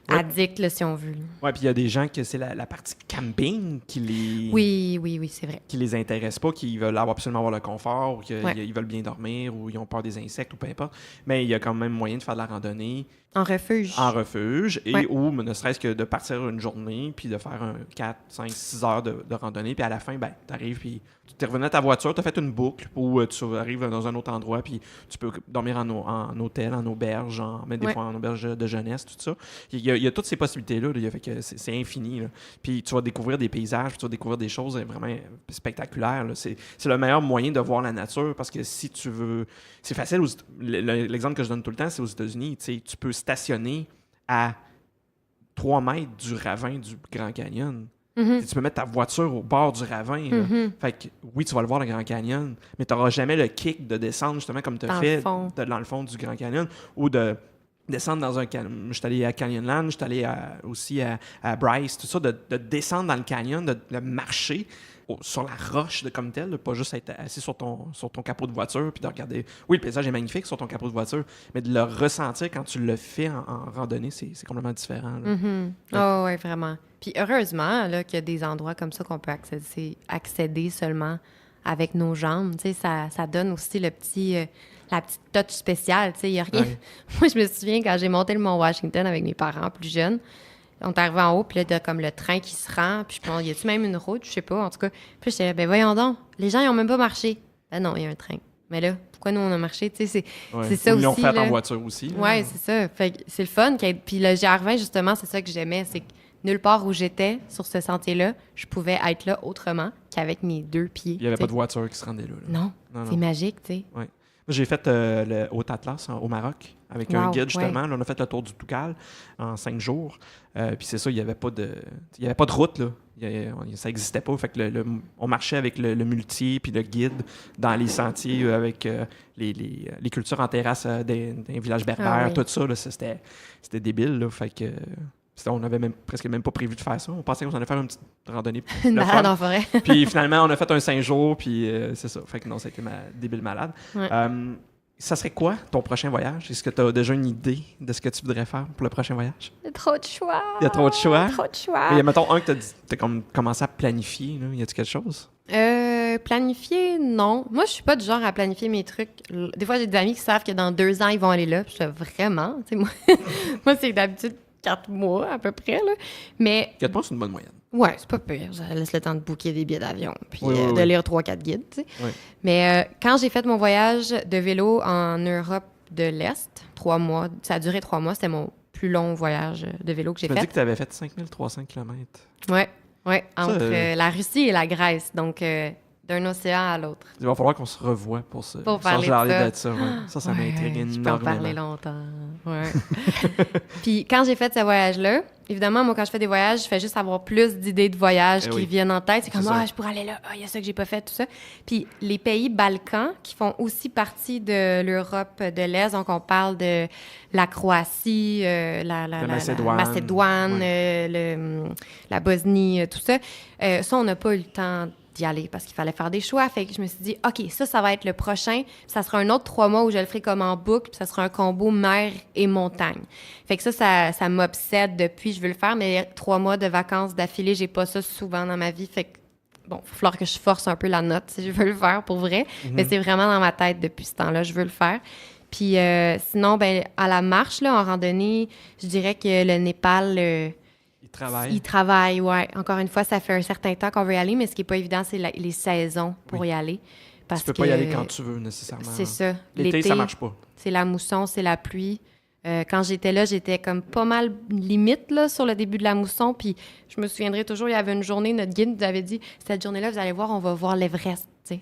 addict, là, si on veut. Oui, puis il y a des gens que c'est la partie camping qui les... Oui, c'est vrai. Qui les intéresse pas, qui veulent absolument avoir le confort, ou qu'ils veulent bien dormir, ou ils ont peur des insectes, ou peu importe. Mais il y a quand même moyen de faire de la randonnée. En refuge. En refuge, et ou ne serait-ce que de partir une journée, puis de faire 4, 5, 6 heures de randonnée, puis à la fin, ben, t'arrives, puis tu es revenu à ta voiture, t'as fait une boucle, ou tu arrives dans un autre endroit, puis tu peux dormir en hôtel, en auberge, même des fois en auberge de jeunesse, tout ça. Il y a toutes ces possibilités-là, là, fait que c'est infini. Là. Puis tu vas découvrir des paysages, puis tu vas découvrir des choses vraiment spectaculaires. Là. C'est le meilleur moyen de voir la nature, parce que si tu veux... C'est facile, l'exemple que je donne tout le temps, c'est aux États-Unis, tu peux stationner à 3 mètres du ravin du Grand Canyon. Tu peux mettre ta voiture au bord du ravin. Fait que oui, tu vas le voir, le Grand Canyon, mais tu n'auras jamais le kick de descendre justement comme tu as fait dans le fond du Grand Canyon, ou de descendre dans un canyon. Je suis allé à Canyonland, je suis allé aussi à Bryce, tout ça, de descendre dans le canyon, de marcher sur la roche comme telle, pas juste être assis sur ton capot de voiture puis de regarder. Oui, le paysage est magnifique sur ton capot de voiture, mais de le ressentir quand tu le fais en randonnée, c'est complètement différent. Oh, oui, vraiment. Puis heureusement là, qu'il y a des endroits comme ça qu'on peut accéder seulement avec nos jambes. Ça donne aussi la petite touch spéciale. Il n'y a rien. Ouais. Moi, je me souviens quand j'ai monté le Mont Washington avec mes parents plus jeunes. On est arrivé en haut, puis là, t'as comme le train qui se rend, puis je pense, y a-tu même une route? Je sais pas, en tout cas. Puis j'étais, ben voyons donc, les gens, ils ont même pas marché. Ben non, il y a un train. Mais là, pourquoi nous, on a marché? Tu sais, c'est ça aussi. Ils l'ont fait en voiture aussi. Oui, c'est ça. Fait que c'est le fun. Puis le GR20, justement, c'est ça que j'aimais, c'est que nulle part où j'étais, sur ce sentier-là, je pouvais être là autrement qu'avec mes 2 pieds. Il n'y avait pas de voiture qui se rendait là. Non, c'est magique, tu sais. Ouais. J'ai fait le Haut Atlas au Maroc avec un guide, justement. Là, on a fait le tour du Toucal en 5 jours. Puis c'est ça, il n'y avait pas de route. Là. Ça n'existait pas. Fait que on marchait avec le muletier puis le guide dans les sentiers avec les cultures en terrasse d'un village berbère, tout ça. Là, c'était débile. Là. Fait que On n'avait presque même pas prévu de faire ça. On pensait qu'on allait faire une petite randonnée. Une le balade fun. en forêt. Puis finalement, on a fait un 5 jours, puis c'est ça. Fait que non, ça a été ma débile malade. Ouais. Ça serait quoi ton prochain voyage? Est-ce que tu as déjà une idée de ce que tu voudrais faire pour le prochain voyage? Il y a trop de choix. Il y a trop de choix? Trop de choix. Et mettons un que tu as commencé à planifier. Là. Y a-tu quelque chose? Planifier, non. Moi, je suis pas du genre à planifier mes trucs. Des fois, j'ai des amis qui savent que dans 2 ans, ils vont aller là. Puis je fais vraiment. Tu sais, moi c'est d'habitude 4 mois à peu près. Là. Mais 4 mois, c'est une bonne moyenne. ouais, c'est pas pire. Ça laisse le temps de booker des billets d'avion. Puis Oui, de oui. lire 3-4 guides. Tu sais. Oui. Mais quand j'ai fait mon voyage de vélo en Europe de l'Est, 3 mois, ça a duré 3 mois. C'était mon plus long voyage de vélo que j'ai Tu m'as dit fait. que tu avais fait 5300 km. Ouais, entre la Russie et la Grèce. Donc, d'un océan à l'autre. Il va falloir qu'on se revoie pour ça. Pour parler de ça. Ouais. Ça m'intrigue Je peux en énormément. parler longtemps. Ouais. Puis quand j'ai fait ce voyage-là, évidemment, moi, quand je fais des voyages, je fais juste avoir plus d'idées de voyages qui viennent en tête. C'est comme, ça. je pourrais aller là, il y a ça que j'ai pas fait, tout ça. Puis les pays Balkans, qui font aussi partie de l'Europe de l'Est, donc on parle de la Croatie, la Macédoine, la Bosnie, tout ça. Ça, on n'a pas eu le temps d'y aller parce qu'il fallait faire des choix. Fait que je me suis dit, OK, ça va être le prochain. Puis ça sera un autre 3 mois où je le ferai comme en boucle. Puis ça sera un combo mer et montagne. Fait que ça m'obsède depuis. Je veux le faire, mais 3 mois de vacances d'affilée, j'ai pas ça souvent dans ma vie. Fait que, bon, il va falloir que je force un peu la note si je veux le faire pour vrai. Mais c'est vraiment dans ma tête depuis ce temps-là. Je veux le faire. Puis sinon, à la marche, là, en randonnée, je dirais que le Népal... Il travaille, ouais. Encore une fois, ça fait un certain temps qu'on veut y aller, mais ce qui n'est pas évident, c'est les saisons pour y aller. Parce tu peux pas y aller quand tu veux, nécessairement. C'est ça. L'été, ça marche pas. C'est la mousson, c'est la pluie. Quand j'étais là, j'étais comme pas mal limite là, sur le début de la mousson. Puis je me souviendrai toujours, il y avait une journée, notre guide nous avait dit, cette journée-là, vous allez voir, on va voir l'Everest. C'est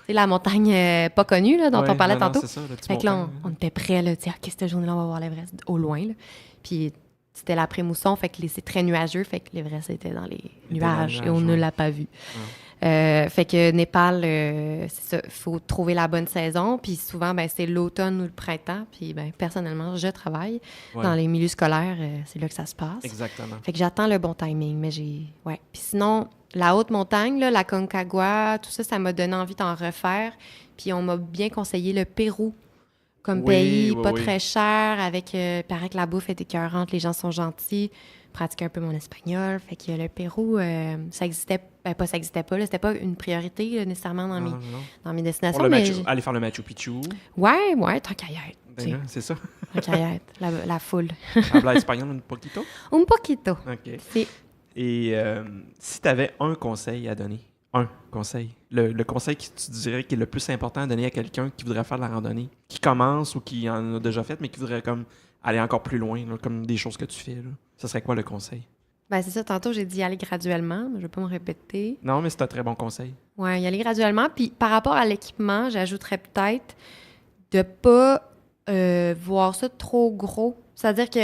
la montagne pas connue là, dont on parlait tantôt. C'est ça, fait que là, on était prêts, là, OK, cette journée-là, on va voir l'Everest au loin. Là. Puis c'était l'après-mousson, fait que c'est très nuageux, fait que l'Everest était dans les nuages et on ne l'a pas vu. Fait que Népal, c'est ça, il faut trouver la bonne saison, puis souvent, c'est l'automne ou le printemps, puis personnellement, je travaille dans les milieux scolaires, c'est là que ça se passe. Exactement. Fait que j'attends le bon timing, mais puis sinon, la haute montagne, là, la Concagua, tout ça, ça m'a donné envie d'en refaire, puis on m'a bien conseillé le Pérou. Comme pays, pas très cher, avec... paraît que la bouffe est écœurante, les gens sont gentils, pratique un peu mon espagnol. Fait que le Pérou, ça existait... ça existait pas, là, c'était pas une priorité nécessairement dans mes destinations. Aller faire le Machu Picchu. Ouais, tant qu'à y être. C'est ça. Tant qu'à y être, la foule. Habla espagnol un poquito? Un poquito. OK. Si. Et si tu avais un conseil à donner, un conseil, le conseil que tu dirais qui est le plus important à donner à quelqu'un qui voudrait faire de la randonnée, qui commence ou qui en a déjà fait, mais qui voudrait comme aller encore plus loin, là, comme des choses que tu fais, là. Ce serait quoi le conseil? C'est ça, tantôt j'ai dit y aller graduellement, mais je vais pas me répéter. Non, mais c'est un très bon conseil. Ouais, y aller graduellement. Puis par rapport à l'équipement, j'ajouterais peut-être de pas voir ça trop gros. C'est-à-dire que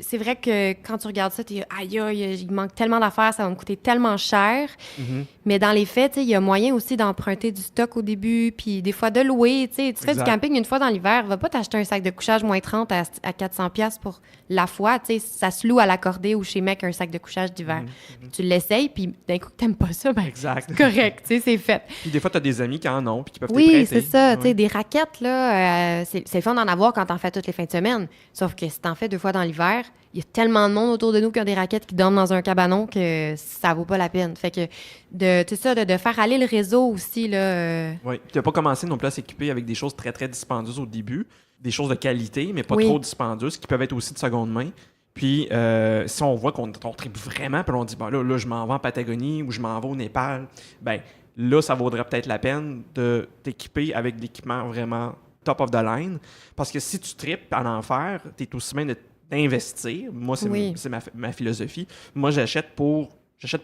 c'est vrai que quand tu regardes ça, tu es aïe, il manque tellement d'affaires, ça va me coûter tellement cher. Mm-hmm. Mais dans les faits, il y a moyen aussi d'emprunter du stock au début, puis des fois de louer. Tu fais du camping une fois dans l'hiver, va pas t'acheter un sac de couchage moins 30 à 400$ pour la fois. Ça se loue à l'accordé ou chez Mec un sac de couchage d'hiver. Mm-hmm. Tu l'essayes, puis d'un coup, t'aimes pas ça, exact. C'est correct, c'est fait. Puis des fois, tu as des amis qui en ont, puis qui peuvent te prêter. Oui, c'est ça. Des raquettes, là, c'est le fun d'en avoir quand t'en fais toutes les fins de semaine. Sauf que si t'en fais 2 fois dans l'hiver, il y a tellement de monde autour de nous qui ont des raquettes qui dorment dans un cabanon que ça vaut pas la peine. Fait que de faire aller le réseau aussi, là... Oui, tu n'as pas commencé non plus à s'équiper avec des choses très, très dispendieuses au début, des choses de qualité, mais pas trop dispendieuses, qui peuvent être aussi de seconde main. Puis, si on voit qu'on tripe vraiment, puis on dit, là, je m'en vais en Patagonie ou je m'en vais au Népal, là, ça vaudrait peut-être la peine de t'équiper avec de l'équipement vraiment top of the line. Parce que si tu tripes à en faire, tu es aussi bien d'investir. Moi, c'est ma philosophie. Moi, j'achète pour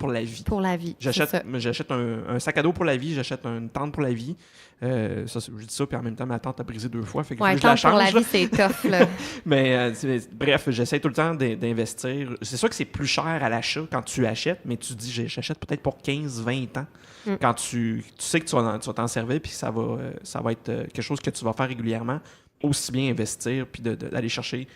la vie. Pour la vie. J'achète un sac à dos pour la vie, j'achète une tente pour la vie. Je dis ça, puis en même temps, ma tente a brisé 2 fois. Fait que je la change. Pour la vie, c'est tough, là. Mais bref, j'essaie tout le temps d'investir. C'est sûr que c'est plus cher à l'achat quand tu achètes, mais tu dis, j'achète peut-être pour 15-20 ans. Quand tu sais que tu vas t'en servir, puis ça va être quelque chose que tu vas faire régulièrement, aussi bien investir, puis d'aller chercher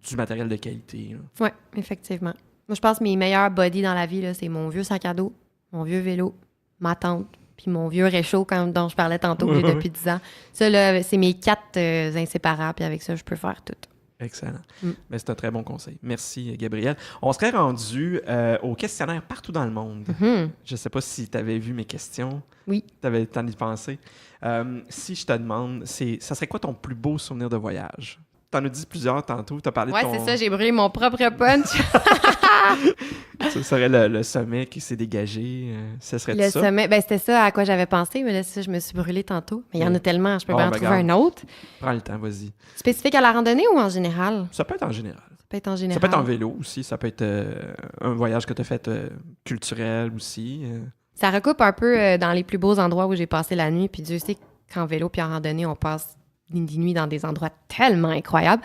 du matériel de qualité. Oui, effectivement. Moi, je pense que mes meilleurs bodies dans la vie, là, c'est mon vieux sac à dos, mon vieux vélo, ma tente, puis mon vieux réchaud dont je parlais tantôt, que j'ai depuis 10 ans. Ça, là, c'est mes 4 inséparables, puis avec ça, je peux faire tout. Excellent. Mais c'est un très bon conseil. Merci, Gabrielle. On serait rendu au questionnaire partout dans le monde. Je ne sais pas si tu avais vu mes questions. Oui. Tu avais le temps d'y penser. Si je te demande, ça serait quoi ton plus beau souvenir de voyage? Tu en as dit plusieurs tantôt. Tu as parlé de ton... Ouais, c'est ça, j'ai brûlé mon propre punch. Ce serait le sommet qui s'est dégagé. Ce serait Le ça? sommet, ben c'était ça à quoi j'avais pensé, mais là, ça, je me suis brûlée tantôt. Mais il y en a tellement, je peux bien en trouver un autre. Prends le temps, vas-y. Spécifique à la randonnée ou en général? Ça peut être en général. Ça peut être en général. Ça peut être en vélo aussi. Ça peut être un voyage que tu as fait culturel aussi. Ça recoupe un peu dans les plus beaux endroits où j'ai passé la nuit. Puis Dieu sait qu'en vélo puis en randonnée, on passe des nuits dans des endroits tellement incroyables.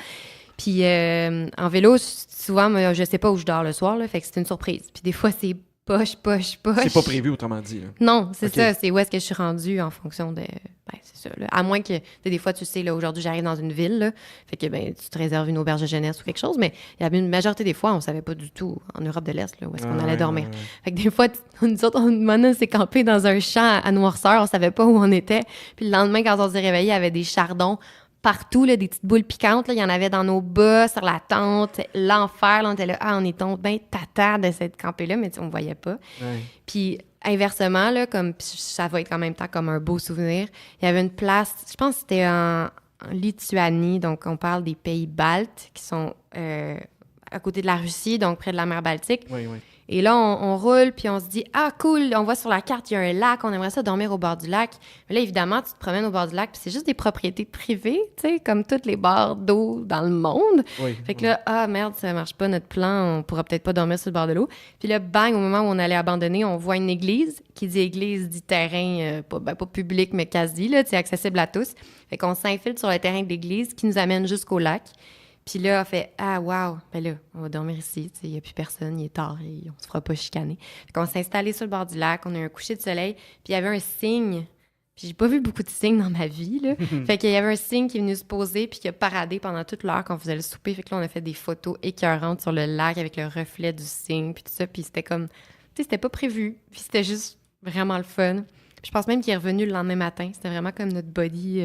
Puis en vélo, souvent, moi, je sais pas où je dors le soir, là, fait que c'est une surprise. Puis des fois, c'est poche. C'est pas prévu, autrement dit. Là. Non, c'est ça. C'est où est-ce que je suis rendue en fonction de... Ben, c'est ça. Là. À moins que, des fois, tu sais, là, aujourd'hui, j'arrive dans une ville, là, fait que ben, tu te réserves une auberge de jeunesse ou quelque chose, mais il y a une majorité des fois, on savait pas du tout, en Europe de l'Est, là, où est-ce qu'on allait dormir. Fait que des fois, nous autres, on s'est campé dans un champ à noirceur, on savait pas où on était. Puis le lendemain, quand on s'est réveillé, il y avait des chardons partout, là, des petites boules piquantes. Là. Il y en avait dans nos bas, sur la tente. L'enfer, là, on était là, on est tombé bien tata de cette campée-là, mais on ne voyait pas. Ouais. Puis inversement, là, comme ça va être en même temps comme un beau souvenir, il y avait une place, je pense que c'était en Lituanie, donc on parle des pays baltes qui sont à côté de la Russie, donc près de la mer Baltique. Oui. Et là, on roule, puis on se dit « Ah, cool! » On voit sur la carte, il y a un lac, on aimerait ça dormir au bord du lac. Mais là, évidemment, tu te promènes au bord du lac, puis c'est juste des propriétés privées, tu sais, comme toutes les bars d'eau dans le monde. Oui, fait que là, ah merde, ça marche pas, notre plan, on pourra peut-être pas dormir sur le bord de l'eau. Puis là, bang, au moment où on allait abandonner, on voit une église. Qui dit église, dit terrain, pas public, mais quasi, là, tu sais, accessible à tous. Fait qu'on s'infiltre sur le terrain de l'église qui nous amène jusqu'au lac. Puis là, on fait « Ah, wow! Ben là, on va dormir ici. Il n'y a plus personne, il est tard et on se fera pas chicaner. » Fait qu'on s'est installé sur le bord du lac, on a eu un coucher de soleil, puis il y avait un cygne. Puis j'ai pas vu beaucoup de cygnes dans ma vie, là. Fait qu'il y avait un cygne qui est venu se poser puis qui a paradé pendant toute l'heure qu'on faisait le souper. Fait que là, on a fait des photos écœurantes sur le lac avec le reflet du cygne puis tout ça. Puis c'était comme... Tu sais, c'était pas prévu. Puis c'était juste vraiment le fun. Je pense même qu'il est revenu le lendemain matin. C'était vraiment comme notre body.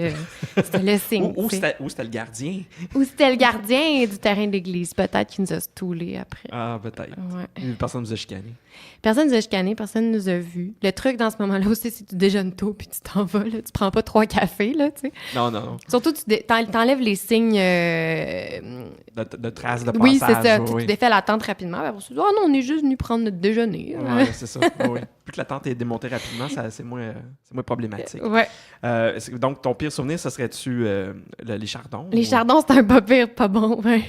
C'était le signe. Où c'était le gardien? Ou c'était le gardien du terrain de l'église. Peut-être qu'il nous a stoulés après. Ah, peut-être. Ouais. Personne nous a chicané. Personne nous a chicané, personne nous a vus. Le truc dans ce moment-là aussi, c'est que tu déjeunes tôt puis tu t'en vas. Là. Tu prends pas 3 cafés, là, tu sais. Non. Surtout, t'enlèves les signes... de traces de passage. Oui, c'est ça. Oui. Tu défais la tente rapidement. Après, on se dit, oh non, on est juste venu prendre notre déjeuner. Oui, c'est ça. Oui. Plus que la tente est démontée rapidement, c'est moins problématique. Ouais. Donc, ton pire souvenir, ça serait-tu les chardons? Les chardons, c'est un pas pire, pas bon. Ouais.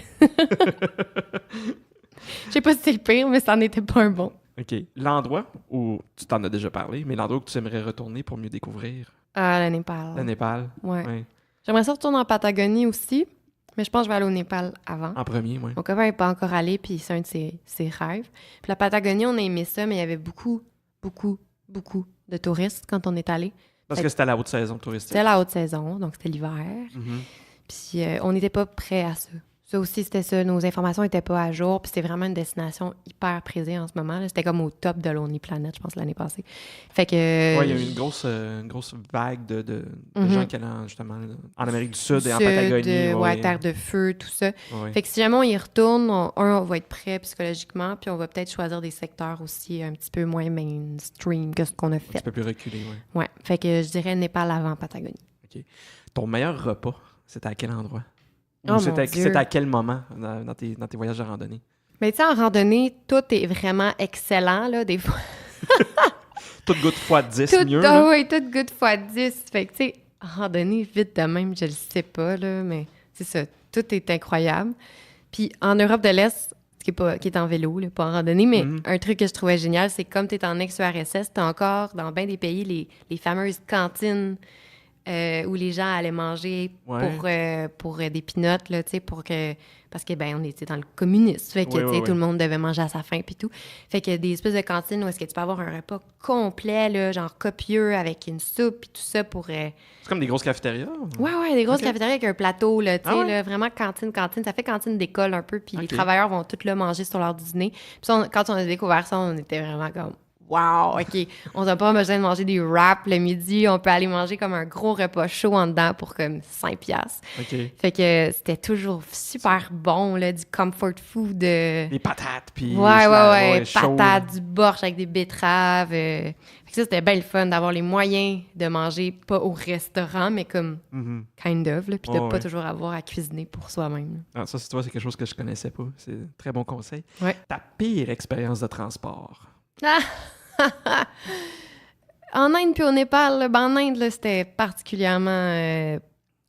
Je sais pas si c'est le pire, mais ça n'était pas un bon. OK. L'endroit où tu t'en as déjà parlé, mais l'endroit où tu aimerais retourner pour mieux découvrir? Ah, le Népal. Le Népal? Ouais. J'aimerais ça retourner en Patagonie aussi, mais je pense que je vais aller au Népal avant. En premier, oui. Mon copain n'est pas encore allé, puis c'est un de ses rêves. Puis la Patagonie, on a aimé ça, mais il y avait beaucoup de touristes quand on est allé. Parce que c'était la haute saison touristique. C'était la haute saison, donc c'était l'hiver. Mm-hmm. Puis on n'était pas prêts à ça. Ça aussi, c'était ça. Nos informations n'étaient pas à jour. Puis c'est vraiment une destination hyper prisée en ce moment. Là. C'était comme au top de Lonely Planet, je pense, l'année passée. Fait que... Oui, il y a eu une grosse vague de gens qui allaient justement en Amérique du Sud et en Patagonie. Terre de feu, tout ça. Ouais. Fait que si jamais on y retourne, on va être prêt psychologiquement, puis on va peut-être choisir des secteurs aussi un petit peu moins mainstream que ce qu'on a fait. Un petit peu plus reculé, oui. Ouais. Fait que je dirais Népal avant Patagonie. OK. Ton meilleur repas, c'était à quel endroit? Oh, Ou c'était à quel moment dans tes voyages de randonnée? Mais tu sais, en randonnée, tout est vraiment excellent, là, des fois. Tout goûte fois 10 mieux. Oui, tout goûte fois 10. Fait que, tu sais, en randonnée, vite de même, je le sais pas, là, mais c'est ça. Tout est incroyable. Puis en Europe de l'Est, qui est en vélo, là, pas en randonnée, mais un truc que je trouvais génial, c'est que comme tu es en ex-URSS, tu as encore, dans bien des pays, les fameuses cantines où les gens allaient manger pour des peanuts, là, tu sais, parce que, on était dans le communisme, fait que, tu sais, tout le monde devait manger à sa faim, puis tout. Fait que des espèces de cantines où est-ce que tu peux avoir un repas complet, là, genre copieux, avec une soupe, puis tout ça pour... C'est comme des grosses cafétérias? Ouais, des grosses cafétérias avec un plateau, là, tu sais, là, vraiment cantine. Ça fait cantine d'école un peu, puis les travailleurs vont tous là manger sur leur dîner. Puis quand on a découvert ça, on était vraiment comme... Wow, OK. On n'a pas besoin de manger des wraps le midi. On peut aller manger comme un gros repas chaud en dedans pour comme 5$. OK. Fait que c'était toujours super bon, là, du comfort food. Des patates, puis... Ouais, patates, du borsch avec des betteraves. Fait que ça, c'était bien le fun d'avoir les moyens de manger, pas au restaurant, mais comme kind of, là, puis de pas toujours avoir à cuisiner pour soi-même. Ah, ça, c'est quelque chose que je connaissais pas. C'est un très bon conseil. Ouais. Ta pire expérience de transport? En Inde puis au Népal, en Inde, là, c'était particulièrement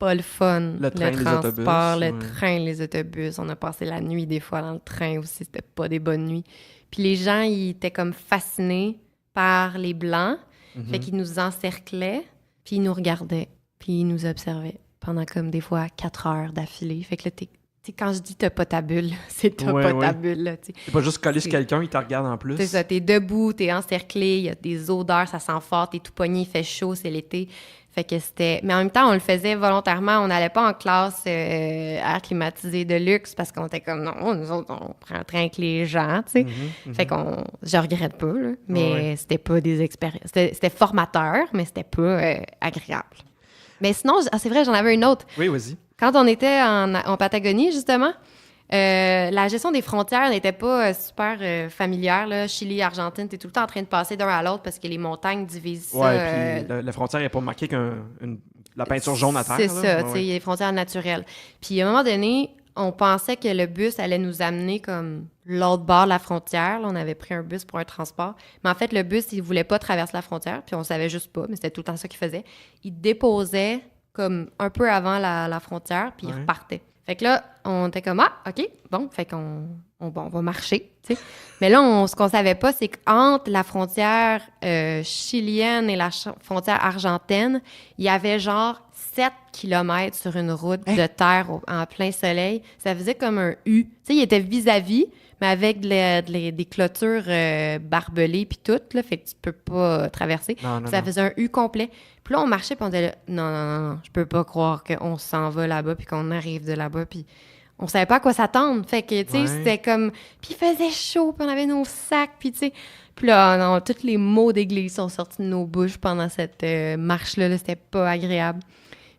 pas le fun. Le train, les autobus. Le train, les autobus. On a passé la nuit des fois dans le train aussi. C'était pas des bonnes nuits. Puis les gens, ils étaient comme fascinés par les Blancs. Fait qu'ils nous encerclaient, puis ils nous regardaient, puis ils nous observaient pendant comme des fois 4 heures d'affilée. Fait que là, quand je dis t'as pas ta bulle, c'est t'as pas ta bulle. Là, t'sais. C'est pas juste coller sur quelqu'un, il te regarde en plus. C'est ça, t'es debout, t'es encerclé, il y a des odeurs, ça sent fort, t'es tout pogné, il fait chaud, c'est l'été. Fait que c'était... Mais en même temps, on le faisait volontairement, on n'allait pas en classe air climatisé de luxe parce qu'on était comme, non, nous autres, on prend un train avec les gens, tu sais. Fait qu'on... Je regrette pas, là, mais c'était pas des expériences... C'était formateur, mais c'était pas agréable. Mais sinon, c'est vrai, j'en avais une autre. Oui, vas-y. Quand on était en Patagonie, justement, la gestion des frontières n'était pas super familière. Là. Chili, Argentine, t'es tout le temps en train de passer d'un à l'autre parce que les montagnes divisent ça. Ouais, puis la frontière n'est pas marquée la peinture jaune à terre. C'est ça, il y a des frontières naturelles. Puis à un moment donné, on pensait que le bus allait nous amener comme l'autre bord de la frontière. Là, on avait pris un bus pour un transport. Mais en fait, le bus, il voulait pas traverser la frontière, puis on savait juste pas, mais c'était tout le temps ça qu'il faisait. Il déposait comme un peu avant la frontière, puis il repartait. Fait que là, on était comme, OK, bon, fait qu'on va marcher, tu sais. Mais là, ce qu'on savait pas, c'est qu'entre la frontière chilienne et la frontière argentine, il y avait genre 7 kilomètres sur une route de terre en plein soleil. Ça faisait comme un U. Tu sais, il était vis-à-vis, mais avec des clôtures barbelées puis tout, là, fait que tu peux pas traverser. Ça faisait un U complet. Puis là, on marchait, puis on était là, non, je peux pas croire qu'on s'en va là-bas, puis qu'on arrive de là-bas, puis on savait pas à quoi s'attendre. Fait que, tu sais, c'était comme... Puis il faisait chaud, puis on avait nos sacs, puis tu sais... Puis là, non, tous les mots d'église sont sortis de nos bouches pendant cette marche-là, là, c'était pas agréable.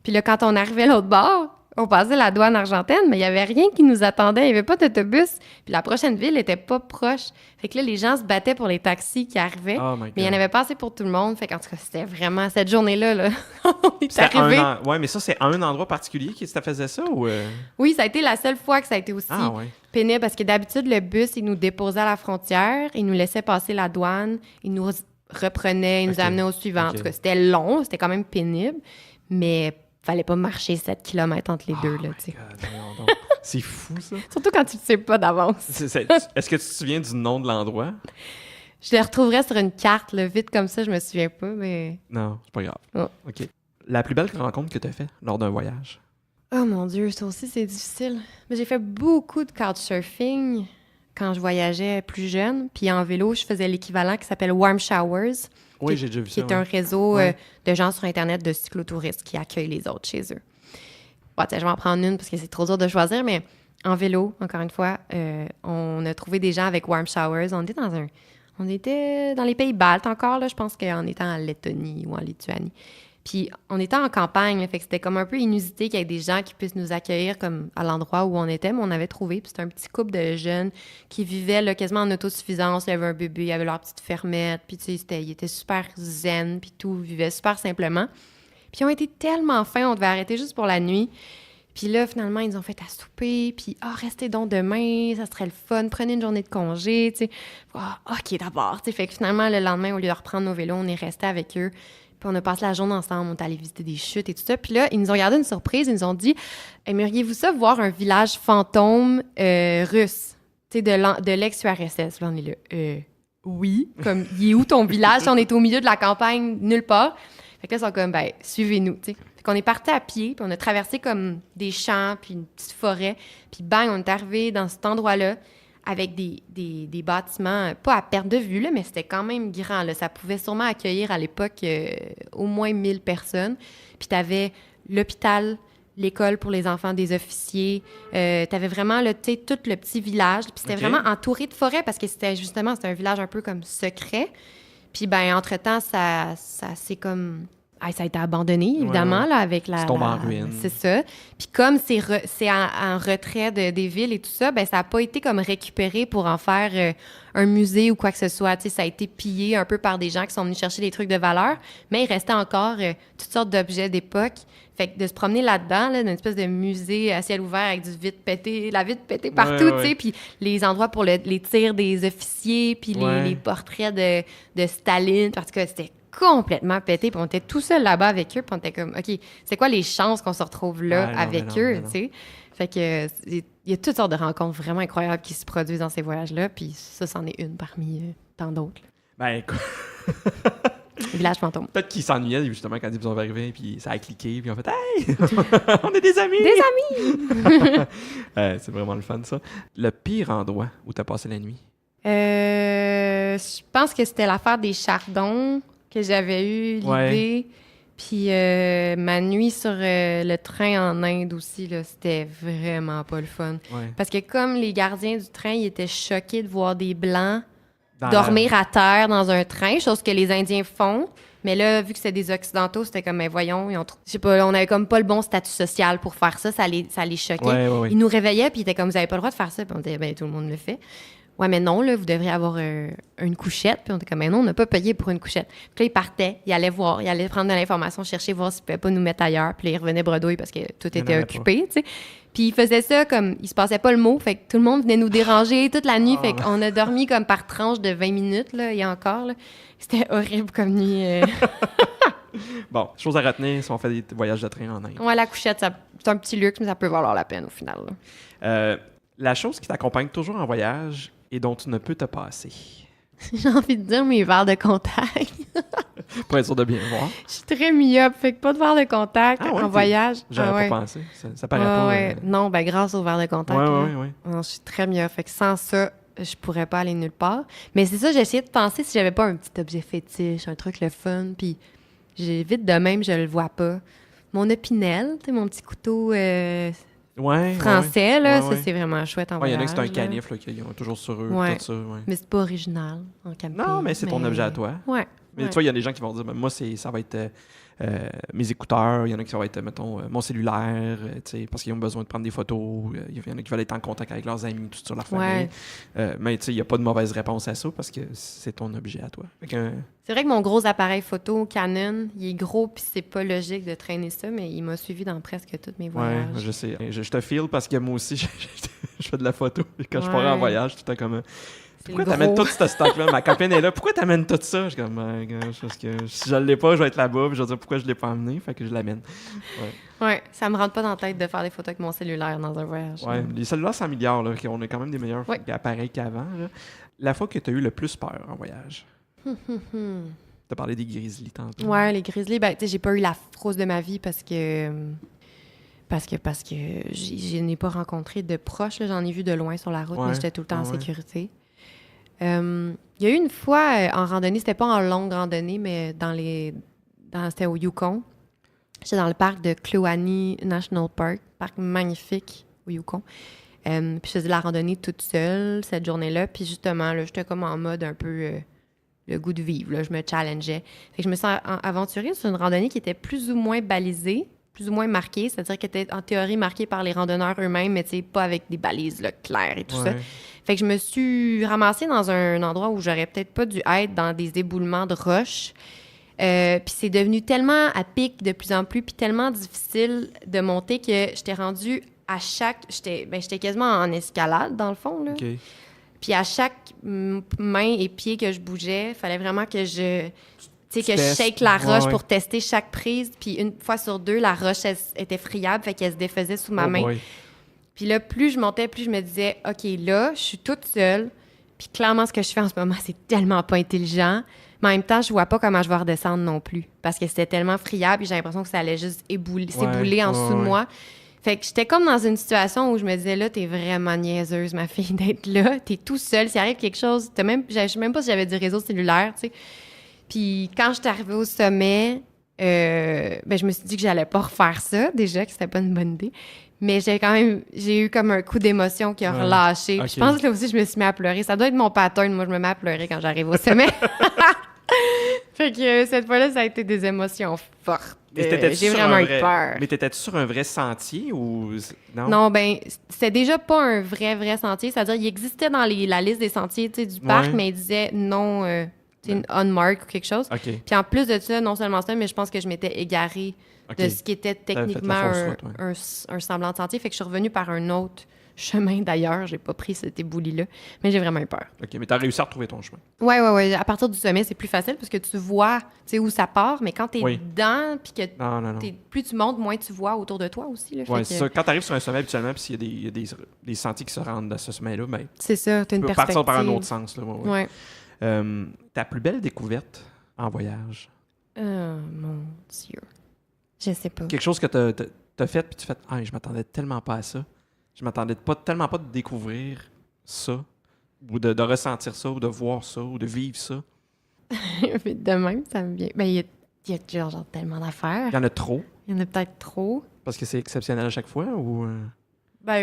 Puis là, quand on arrivait à l'autre bord, on passait la douane argentine, mais il n'y avait rien qui nous attendait. Il n'y avait pas d'autobus. Puis la prochaine ville n'était pas proche. Fait que là, les gens se battaient pour les taxis qui arrivaient. Mais il n'y en avait pas assez pour tout le monde. Fait qu'en tout cas, c'était vraiment... Cette journée-là, là, on est arrivé. Oui, mais ça, c'est un endroit particulier qui ça faisait ça ou... Oui, ça a été la seule fois que ça a été aussi pénible. Parce que d'habitude, le bus, il nous déposait à la frontière. Il nous laissait passer la douane. Il nous reprenait. Il nous amenait au suivant. En tout cas, c'était long. C'était quand même pénible. Mais... fallait pas marcher 7 km entre les deux, là, tu sais. C'est fou, ça. Surtout quand tu ne sais pas d'avance. Est-ce que tu te souviens du nom de l'endroit? Je le retrouverais sur une carte, là, vite comme ça, je me souviens pas, mais... Non, c'est pas grave. OK. La plus belle rencontre que tu as faite lors d'un voyage? Oh mon Dieu, ça aussi, c'est difficile. Mais j'ai fait beaucoup de couchsurfing quand je voyageais plus jeune. Puis en vélo, je faisais l'équivalent qui s'appelle Warm Showers. Oui, j'ai déjà vu ça. Qui est un réseau de gens sur Internet de cyclotouristes qui accueillent les autres chez eux. Bon, je vais en prendre une parce que c'est trop dur de choisir, mais en vélo, encore une fois, on a trouvé des gens avec Warm Showers. On était dans les pays baltes encore, là, je pense qu'en étant en Lettonie ou en Lituanie. Puis on était en campagne, là, fait que c'était comme un peu inusité qu'il y ait des gens qui puissent nous accueillir comme à l'endroit où on était, mais on avait trouvé. Puis c'était un petit couple de jeunes qui vivaient là, quasiment en autosuffisance. Il y avait un bébé, il y avait leur petite fermette, puis tu sais, ils étaient super zen, puis tout, ils vivaient super simplement. Puis ils ont été tellement fins, on devait arrêter juste pour la nuit. Puis là, finalement, ils nous ont fait à souper, puis « restez donc demain, ça serait le fun, prenez une journée de congé, tu sais. OK, d'abord, tu sais. » Fait que finalement, le lendemain, au lieu de reprendre nos vélos, on est resté avec eux. Puis on a passé la journée ensemble, on est allé visiter des chutes et tout ça. Puis là, ils nous ont regardé une surprise, ils nous ont dit « Aimeriez-vous ça, voir un village fantôme russe? » Tu sais, de l'ex-URSS. Là, on est là « Oui. » Comme, il est où ton village? On est au milieu de la campagne, nulle part. Fait que là, ils sont comme, ben, suivez-nous, tu sais. Fait qu'on est parti à pied, puis on a traversé comme des champs, puis une petite forêt. Puis bang, on est arrivé dans cet endroit-là avec des bâtiments, pas à perte de vue, là, mais c'était quand même grand, là. Ça pouvait sûrement accueillir à l'époque au moins 1000 personnes. Puis t'avais l'hôpital, l'école pour les enfants des officiers. T'avais vraiment, là, tu sais, tout le petit village. Puis c'était vraiment entouré de forêt parce que c'était un village un peu comme secret. Puis, ben, entre-temps, ça c'est comme... ça a été abandonné, évidemment, là, avec la... C'est tombé en ruine. C'est ça. Puis comme c'est en retrait des villes et tout ça, ben ça n'a pas été comme récupéré pour en faire un musée ou quoi que ce soit. Tu sais, ça a été pillé un peu par des gens qui sont venus chercher des trucs de valeur, mais il restait encore toutes sortes d'objets d'époque. Fait que de se promener là-dedans, là, dans une espèce de musée à ciel ouvert avec la vitre pétée partout, tu sais, puis les endroits pour les tirs des officiers, puis les portraits de Staline, parce que c'était complètement pété, puis on était tout seul là-bas avec eux, puis on était comme, OK, c'est quoi les chances qu'on se retrouve là avec eux, tu sais? Fait que il y a toutes sortes de rencontres vraiment incroyables qui se produisent dans ces voyages-là, puis ça, c'en est une parmi tant d'autres. Ben, écoute... Village fantôme. Peut-être qu'ils s'ennuyaient, justement, quand ils sont arrivés, puis ça a cliqué, puis on fait « Hey! On est des amis! » Des amis! C'est vraiment le fun, ça. Le pire endroit où tu as passé la nuit? Je pense que c'était l'affaire des chardons que j'avais eu l'idée. Puis ma nuit sur le train en Inde aussi, là, c'était vraiment pas le fun. Parce que comme les gardiens du train, ils étaient choqués de voir des Blancs dormir à terre dans un train, chose que les Indiens font. Mais là, vu que c'était des Occidentaux, c'était comme, mais voyons, je sais pas, on avait comme pas le bon statut social pour faire ça. Ça les choquait. Ils nous réveillaient, puis ils étaient comme, vous avez pas le droit de faire ça. Puis on disait, ben tout le monde le fait. Ouais, mais non, là, vous devriez avoir une couchette. Puis on était comme, mais non, on n'a pas payé pour une couchette. Puis là, ils partaient, ils allaient voir, ils allaient prendre de l'information, chercher, voir s'ils pouvaient pas nous mettre ailleurs. Puis là, ils revenaient bredouille parce que tout était occupé, tu sais. Puis ils faisaient ça comme, il se passait pas le mot, fait que tout le monde venait nous déranger toute la nuit. Fait qu'on a dormi comme par tranche de 20 minutes, là, et encore, là. C'était horrible comme nuit. Bon, chose à retenir si on fait des voyages de train en Inde. Ouais, la couchette, c'est un petit luxe, mais ça peut valoir la peine au final, là. La chose qui t'accompagne toujours en voyage et dont tu ne peux te passer. J'ai envie de dire mes verres de contact. Pour être sûr de bien voir. Je suis très myope, fait que pas de verres de contact en voyage. J'aurais pas pensé. Ça paraît pas. Non, ben grâce aux verres de contact. Oui. Non, je suis très myope, fait que sans ça, je pourrais pas aller nulle part. Mais c'est ça, j'ai essayé de penser si j'avais pas un petit objet fétiche, un truc le fun, puis j'ai vite de même, je le vois pas. Mon opinel, tu sais, mon petit couteau français, là, ça c'est vraiment chouette en voyage. Il y en a que c'est un canif, là, qu'ils ont toujours sur eux, tout ça. Mais c'est pas original en camping. Non, mais c'est ton objet à toi. Ouais. Mais tu vois, il y a des gens qui vont dire, moi, ça va être mes écouteurs, il y en a qui ça va être, mettons, mon cellulaire, parce qu'ils ont besoin de prendre des photos, il y en a qui veulent être en contact avec leurs amis, tout sur leur famille. Mais tu sais, il n'y a pas de mauvaise réponse à ça parce que c'est ton objet à toi. C'est vrai que mon gros appareil photo Canon, il est gros puis c'est pas logique de traîner ça, mais il m'a suivi dans presque tous mes voyages. Ouais, je sais. Je te file parce que moi aussi, je fais de la photo. Quand je pars en voyage, tout le temps comme... Pourquoi t'amènes tout ce stock-là? Ma copine est là. Pourquoi t'amènes tout ça? Je suis comme, parce que si je l'ai pas, je vais être là-bas. Puis je vais dire pourquoi je l'ai pas amené. Fait que je l'amène. Ouais, ça me rentre pas dans la tête de faire des photos avec mon cellulaire dans un voyage. Ouais, les cellulaires 100 milliards, là, on a quand même des meilleurs appareils qu'avant. Là. La fois que tu as eu le plus peur en voyage? T'as parlé des grizzlies tantôt. Ouais, les grizzlies, ben, tu sais, j'ai pas eu la frousse de ma vie parce que je n'ai pas rencontré de proches. Là. J'en ai vu de loin sur la route, mais j'étais tout le temps en sécurité. Il y a eu une fois en randonnée, c'était pas en longue randonnée, mais c'était au Yukon. J'étais dans le parc de Kluane National Park, parc magnifique au Yukon. Puis je faisais de la randonnée toute seule cette journée-là. Puis justement, là, j'étais comme en mode un peu le goût de vivre. Là, je me challengeais. Fait que je me suis aventurée sur une randonnée qui était plus ou moins balisée, plus ou moins marquée, c'est-à-dire qu'elle était en théorie marquée par les randonneurs eux-mêmes, mais pas avec des balises là, claires et tout ça. Fait que je me suis ramassée dans un endroit où j'aurais peut-être pas dû être, dans des éboulements de roches. Puis c'est devenu tellement à pic de plus en plus, puis tellement difficile de monter que j'étais rendue à chaque... J'étais quasiment en escalade, dans le fond, là. Okay. Puis à chaque main et pied que je bougeais, il fallait vraiment que je shake la roche pour tester chaque prise. Puis une fois sur deux, la roche était friable, fait qu'elle se défaisait sous ma main. Puis là, plus je montais, plus je me disais, OK, là, je suis toute seule. Puis clairement, ce que je fais en ce moment, c'est tellement pas intelligent. Mais en même temps, je vois pas comment je vais redescendre non plus. Parce que c'était tellement friable et j'ai l'impression que ça allait juste s'ébouler en dessous de moi. Fait que j'étais comme dans une situation où je me disais, là, t'es vraiment niaiseuse, ma fille, d'être là. T'es tout seul. S'il arrive quelque chose, je sais même pas si j'avais du réseau cellulaire, tu sais. Puis quand j'étais arrivée au sommet, je me suis dit que j'allais pas refaire ça, déjà, que c'était pas une bonne idée. Mais j'ai eu comme un coup d'émotion qui a relâché. Okay. Je pense que là aussi, je me suis mis à pleurer. Ça doit être mon pattern. Moi, je me mets à pleurer quand j'arrive au sommet. Fait que cette fois-là, ça a été des émotions fortes. J'ai vraiment eu peur. Mais t'étais-tu sur un vrai sentier ou non? Non, c'était déjà pas un vrai sentier. C'est-à-dire, il existait dans la liste des sentiers du parc, mais il disait non, une unmarked ou quelque chose. Okay. Puis en plus de ça, non seulement ça, mais je pense que je m'étais égarée de ce qui était techniquement un semblant de sentier. Fait que je suis revenue par un autre chemin d'ailleurs. J'ai pas pris cet éboulis-là, mais j'ai vraiment eu peur. OK, mais t'as réussi à retrouver ton chemin. Oui. À partir du sommet, c'est plus facile parce que tu vois où ça part, mais quand t'es dedans, puis que plus tu montes, moins tu vois autour de toi aussi. Oui, c'est ça. Quand t'arrives sur un sommet, habituellement, puis s'il y a des sentiers qui se rendent dans ce sommet-là, c'est ça, t'as une perspective. Tu peux partir par un autre sens. Là, ta plus belle découverte en voyage? Mon Dieu. Je sais pas. Quelque chose que t'as fait, puis tu fais « Ah, je m'attendais tellement pas à ça. Je m'attendais tellement pas de découvrir ça, ou de ressentir ça, ou de voir ça, ou de vivre ça. » De même, ça me vient. Il y a genre tellement d'affaires. Il y en a trop. Il y en a peut-être trop. Parce que c'est exceptionnel à chaque fois, ou...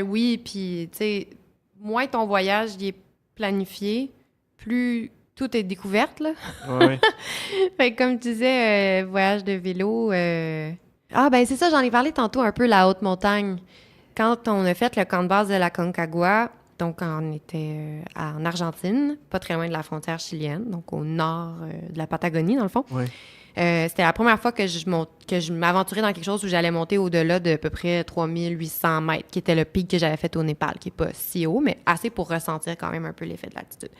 Oui, puis, tu sais, moins ton voyage il est planifié, plus tout est découverte, là. Oui. Fait que comme tu disais, voyage de vélo... c'est ça, j'en ai parlé tantôt un peu, la haute montagne. Quand on a fait le camp de base de la Concagua, donc on était en Argentine, pas très loin de la frontière chilienne, donc au nord de la Patagonie, dans le fond. Oui. C'était la première fois que je m'aventurais dans quelque chose où j'allais monter au-delà de à peu près 3800 mètres, qui était le pic que j'avais fait au Népal, qui n'est pas si haut, mais assez pour ressentir quand même un peu l'effet de l'altitude.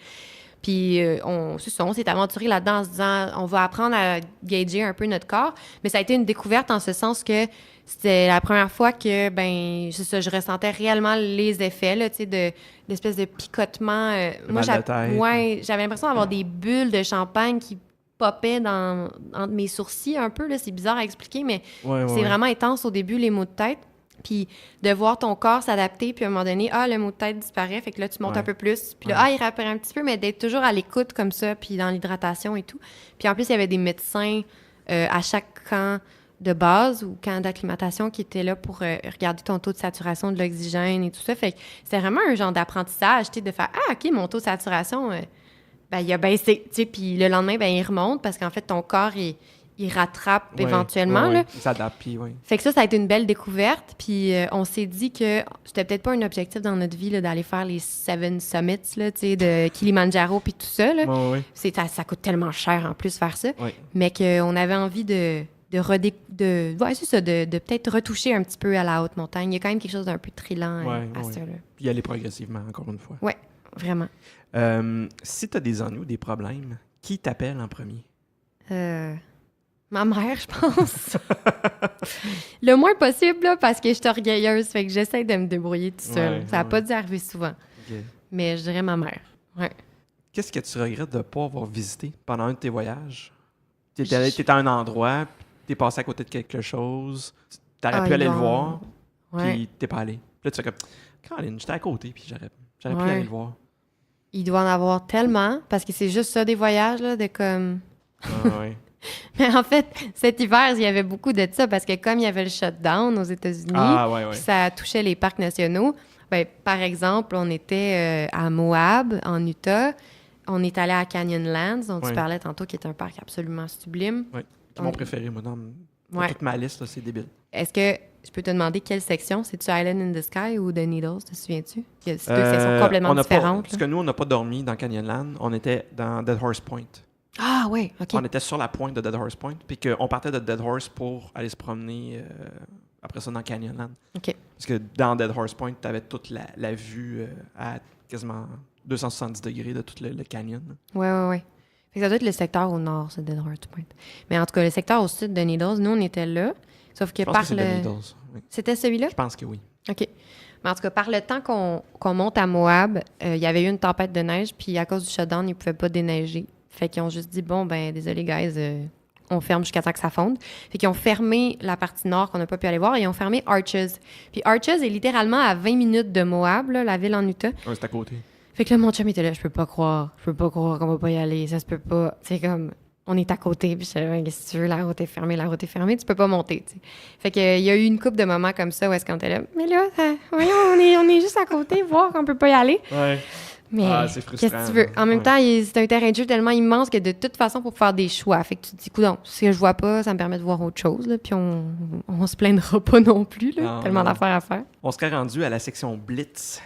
Puis on s'est aventuré là-dedans en se disant, on va apprendre à gager un peu notre corps. Mais ça a été une découverte en ce sens que c'était la première fois que, je ressentais réellement les effets, là, tu sais, d'espèce de picotement. Moi, j'avais l'impression d'avoir des bulles de champagne qui popaient entre mes sourcils un peu, là. C'est bizarre à expliquer, mais c'est vraiment intense au début, les maux de tête. Puis de voir ton corps s'adapter, puis à un moment donné, le mot de tête disparaît, fait que là, tu montes un peu plus. Puis là, il rappelle un petit peu, mais d'être toujours à l'écoute comme ça, puis dans l'hydratation et tout. Puis en plus, il y avait des médecins à chaque camp de base ou camp d'acclimatation qui étaient là pour regarder ton taux de saturation de l'oxygène et tout ça. Fait que c'était vraiment un genre d'apprentissage, tu sais, de faire « Ah, OK, mon taux de saturation, il a baissé. » Tu sais, puis le lendemain, il remonte parce qu'en fait, ton corps, il rattrape éventuellement. Là. Il s'adapte, puis Fait que ça a été une belle découverte. Puis on s'est dit que c'était peut-être pas un objectif dans notre vie là, d'aller faire les 7 summits là, de Kilimanjaro puis tout ça. Là. Ça coûte tellement cher en plus faire ça. Mais qu'on avait envie de peut-être retoucher un petit peu à la haute montagne. Il y a quand même quelque chose d'un peu trillant à ça. Là. Puis y aller progressivement, encore une fois. Oui, vraiment. Si tu as des ennuis ou des problèmes, qui t'appelle en premier? Ma mère, je pense. Le moins possible, là, parce que je suis orgueilleuse. Fait que j'essaie de me débrouiller tout seul. Ça n'a pas dû arriver souvent. Okay. Mais je dirais ma mère. Ouais. Qu'est-ce que tu regrettes de ne pas avoir visité pendant un de tes voyages? Tu étais à un endroit, tu es passé à côté de quelque chose, tu aurais pu aller le voir, puis tu n'es pas allé. Puis là, tu fais comme, Caroline, j'étais à côté, puis j'aurais pu aller le voir. Il doit en avoir tellement, parce que c'est juste ça des voyages, là, de comme... Mais en fait, cet hiver, il y avait beaucoup de ça parce que comme il y avait le shutdown aux États-Unis, ça touchait les parcs nationaux. Par exemple, on était à Moab, en Utah. On est allé à Canyonlands, dont tu parlais tantôt, qui est un parc absolument sublime. Oui, c'est mon préféré, moi, dans toute ma liste, là, c'est débile. Est-ce que je peux te demander quelle section? C'est-tu Island in the Sky ou The Needles? Te souviens-tu? C'est deux sections complètement différentes. Parce que nous, on n'a pas dormi dans Canyonlands. On était dans Dead Horse Point. Ah oui, OK. On était sur la pointe de Dead Horse Point, puis qu'on partait de Dead Horse pour aller se promener après ça dans Canyonland. OK. Parce que dans Dead Horse Point, tu avais toute la vue à quasiment 270 degrés de tout le canyon. Oui. Fait que ça doit être le secteur au nord, c'est Dead Horse Point. Mais en tout cas, le secteur au sud de Needles, nous, on était là. Sauf que je pense que c'est Needles, oui. C'était celui-là? Je pense que oui. OK. Mais en tout cas, par le temps qu'on monte à Moab, il y avait eu une tempête de neige, puis à cause du shutdown, ils ne pouvaient pas déneiger. Fait qu'ils ont juste dit, bon, ben désolé, guys, on ferme jusqu'à temps que ça fonde. Fait qu'ils ont fermé la partie nord qu'on n'a pas pu aller voir et ils ont fermé Arches. Puis Arches est littéralement à 20 minutes de Moab, là, la ville en Utah. Ouais, c'est à côté. Fait que là, mon chum était là, je peux pas croire qu'on va pas y aller, ça se peut pas. C'est comme, on est à côté, puis je disais, qu'est-ce que tu veux, la route est fermée, tu peux pas monter, tu sais. Fait que il y a eu une couple de moments comme ça où est-ce qu'on était là, mais là, voyons, on est juste à côté, voir qu'on peut pas y aller. Ouais. Mais c'est frustrant. qu'est-ce que tu veux? En même temps, c'est un terrain de jeu tellement immense que de toute façon, il faut faire des choix. Fait que tu te dis, coudonc, ce que je vois pas, ça me permet de voir autre chose, là, puis on se plaindra pas non plus, là, Non, tellement non. d'affaires à faire. On serait rendu à la section Blitz.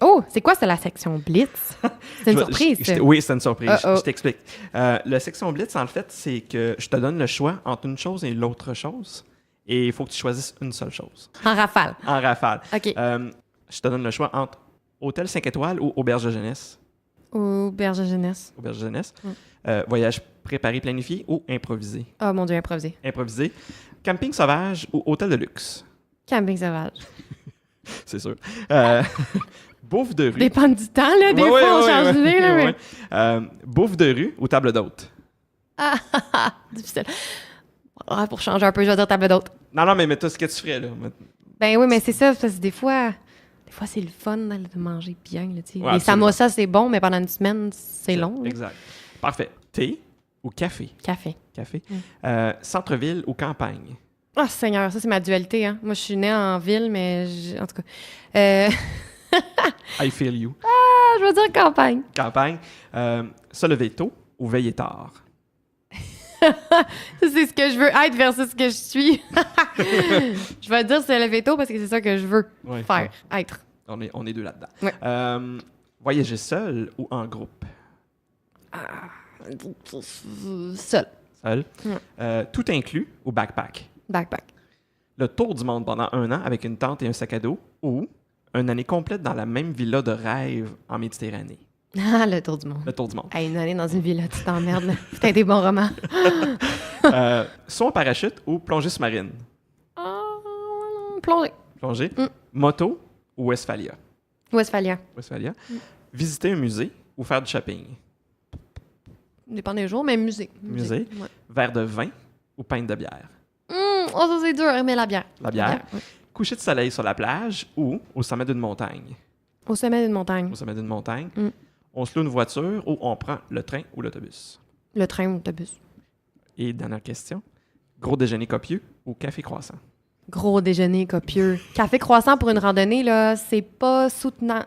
Oh, c'est quoi, c'est la section Blitz? C'est une surprise, ça. Oui, c'est une surprise. Uh-oh. Je t'explique. La section Blitz, en fait, c'est que je te donne le choix entre une chose et l'autre chose. Et il faut que tu choisisses une seule chose. En rafale. En rafale. OK. Je te donne le choix entre hôtel 5 étoiles ou auberge de jeunesse. Auberge de jeunesse. Auberge de jeunesse. Voyage préparé, planifié ou improvisé. Oh mon Dieu, improvisé. Improvisé. Camping sauvage ou hôtel de luxe. Camping sauvage. C'est sûr. Bouffe de rue. Dépend du temps, là. Des fois, on change d'idée, là. Mais... Bouffe de rue ou table d'hôte. Difficile. Ah, pour changer un peu, je vais dire table d'hôte. Non, mais toi, ce que tu ferais, là. Ben oui, mais c'est ça, parce que des fois c'est le fun là, de manger bien, là, tu sais. Ouais, Les absolument. samosas, c'est bon, mais pendant une semaine, c'est long. Là. Exact. Parfait. Thé ou café? Café. Café. Centre-ville ou campagne? Oh, Seigneur, ça, c'est ma dualité, hein. Moi, je suis née en ville, mais en tout cas... I feel you. je vais dire campagne. Campagne. Se lever tôt ou veiller tard? Ça, c'est ce que je veux être versus ce que je suis. Je vais dire se lever tôt parce que c'est ça que je veux faire, être. On est deux là-dedans. Ouais. Voyager seul ou en groupe? Seul. Seul. Ouais. Tout inclus ou backpack? Backpack. Le tour du monde pendant 1 an avec une tente et un sac à dos ou une année complète dans la même villa de rêve en Méditerranée? Ah, le tour du monde. Le tour du monde. Hey, une année dans une villa, tu t'emmerdes, là. Putain, des bons romans. Saut en parachute ou plongée sous-marine? Plongée. Plongée. Moto ou Westphalia? Westphalia. Westphalia. Visiter un musée ou faire du shopping? Dépend des jours, mais musée. Musée. Ouais. Verre de vin ou pinte de bière? Oh, ça, c'est dur, mais la bière. La bière. Ouais. Coucher de soleil sur la plage ou au sommet d'une montagne? Au sommet d'une montagne. Au sommet d'une montagne. Mm. On se loue une voiture ou on prend le train ou l'autobus? Le train ou l'autobus. Et dernière question. Gros déjeuner copieux ou café croissant? Gros déjeuner copieux. Café croissant pour une randonnée, là, c'est pas soutenant.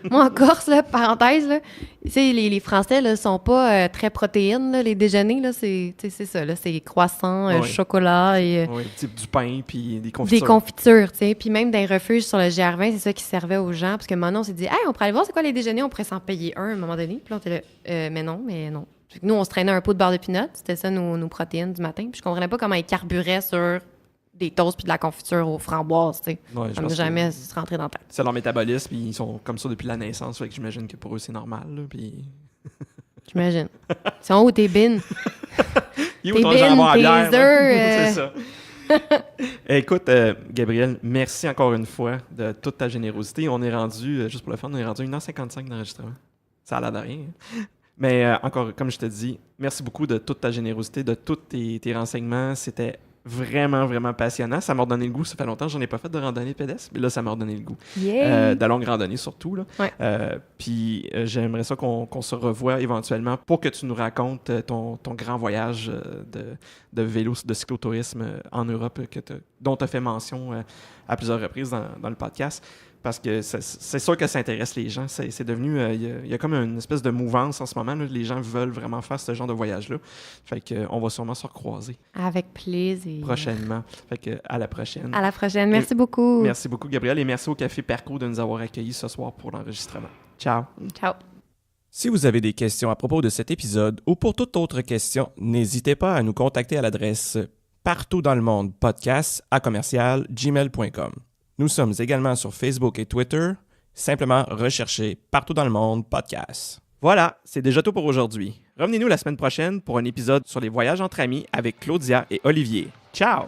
Moi, en Corse, là, parenthèse, là, tu sais, les Français, là, sont pas très protéines, là, les déjeuners, là, c'est ça, là, c'est croissant, Ouais. chocolat et Oui, type du pain puis des confitures. des confitures, tu sais. Puis même dans les refuges sur le GR20, c'est ça qui servait aux gens, parce que maintenant, on s'est dit, hey, on pourrait aller voir c'est quoi les déjeuners, on pourrait s'en payer un à un moment donné. Puis là, on était là, mais non. Fait que nous, on se traînait un pot de beurre de peanut, c'était ça nos protéines du matin. Puis je comprenais pas comment ils carburaient sur des toasts puis de la confiture aux framboises, tu sais. Ouais, je Ça m'est pense jamais que rentré dans la tête. c'est leur métabolisme, puis ils sont comme ça depuis la naissance, fait que j'imagine que pour eux, c'est normal. Là, puis... J'imagine. C'est où tes bines? Il est où Tes ton bines, jambon à tes bière? œufs, C'est ça. Écoute, Gabriel, merci encore une fois de toute ta générosité. On est rendu, juste pour le fun, on est rendu 1h55 d'enregistrement. Ça a l'air de rien. Hein? Mais encore, comme je te dis, merci beaucoup de toute ta générosité, de tous tes renseignements. C'était vraiment, vraiment passionnant. Ça m'a redonné le goût. Ça fait longtemps que j'en ai pas fait de randonnée pédestre, mais là, ça m'a redonné le goût. Yeah! De longue randonnée surtout. Là. Ouais. Puis j'aimerais ça qu'on se revoie éventuellement pour que tu nous racontes ton grand voyage de vélo, de cyclotourisme en Europe dont tu as fait mention à plusieurs reprises dans le podcast. Parce que c'est sûr que ça intéresse les gens. C'est devenu... Il y a comme une espèce de mouvance en ce moment. Là. Les gens veulent vraiment faire ce genre de voyage-là. Fait qu'on va sûrement se recroiser Avec plaisir. prochainement. Fait que à la prochaine. À la prochaine. Merci beaucoup. Merci beaucoup, Gabriel. Et merci au Café Perco de nous avoir accueillis ce soir pour l'enregistrement. Ciao. Ciao. Si vous avez des questions à propos de cet épisode ou pour toute autre question, n'hésitez pas à nous contacter à l'adresse partout dans le monde podcast@gmail.com. Nous sommes également sur Facebook et Twitter. Simplement recherchez Partout dans le monde podcast. Voilà, c'est déjà tout pour aujourd'hui. Revenez-nous la semaine prochaine pour un épisode sur les voyages entre amis avec Claudia et Olivier. Ciao!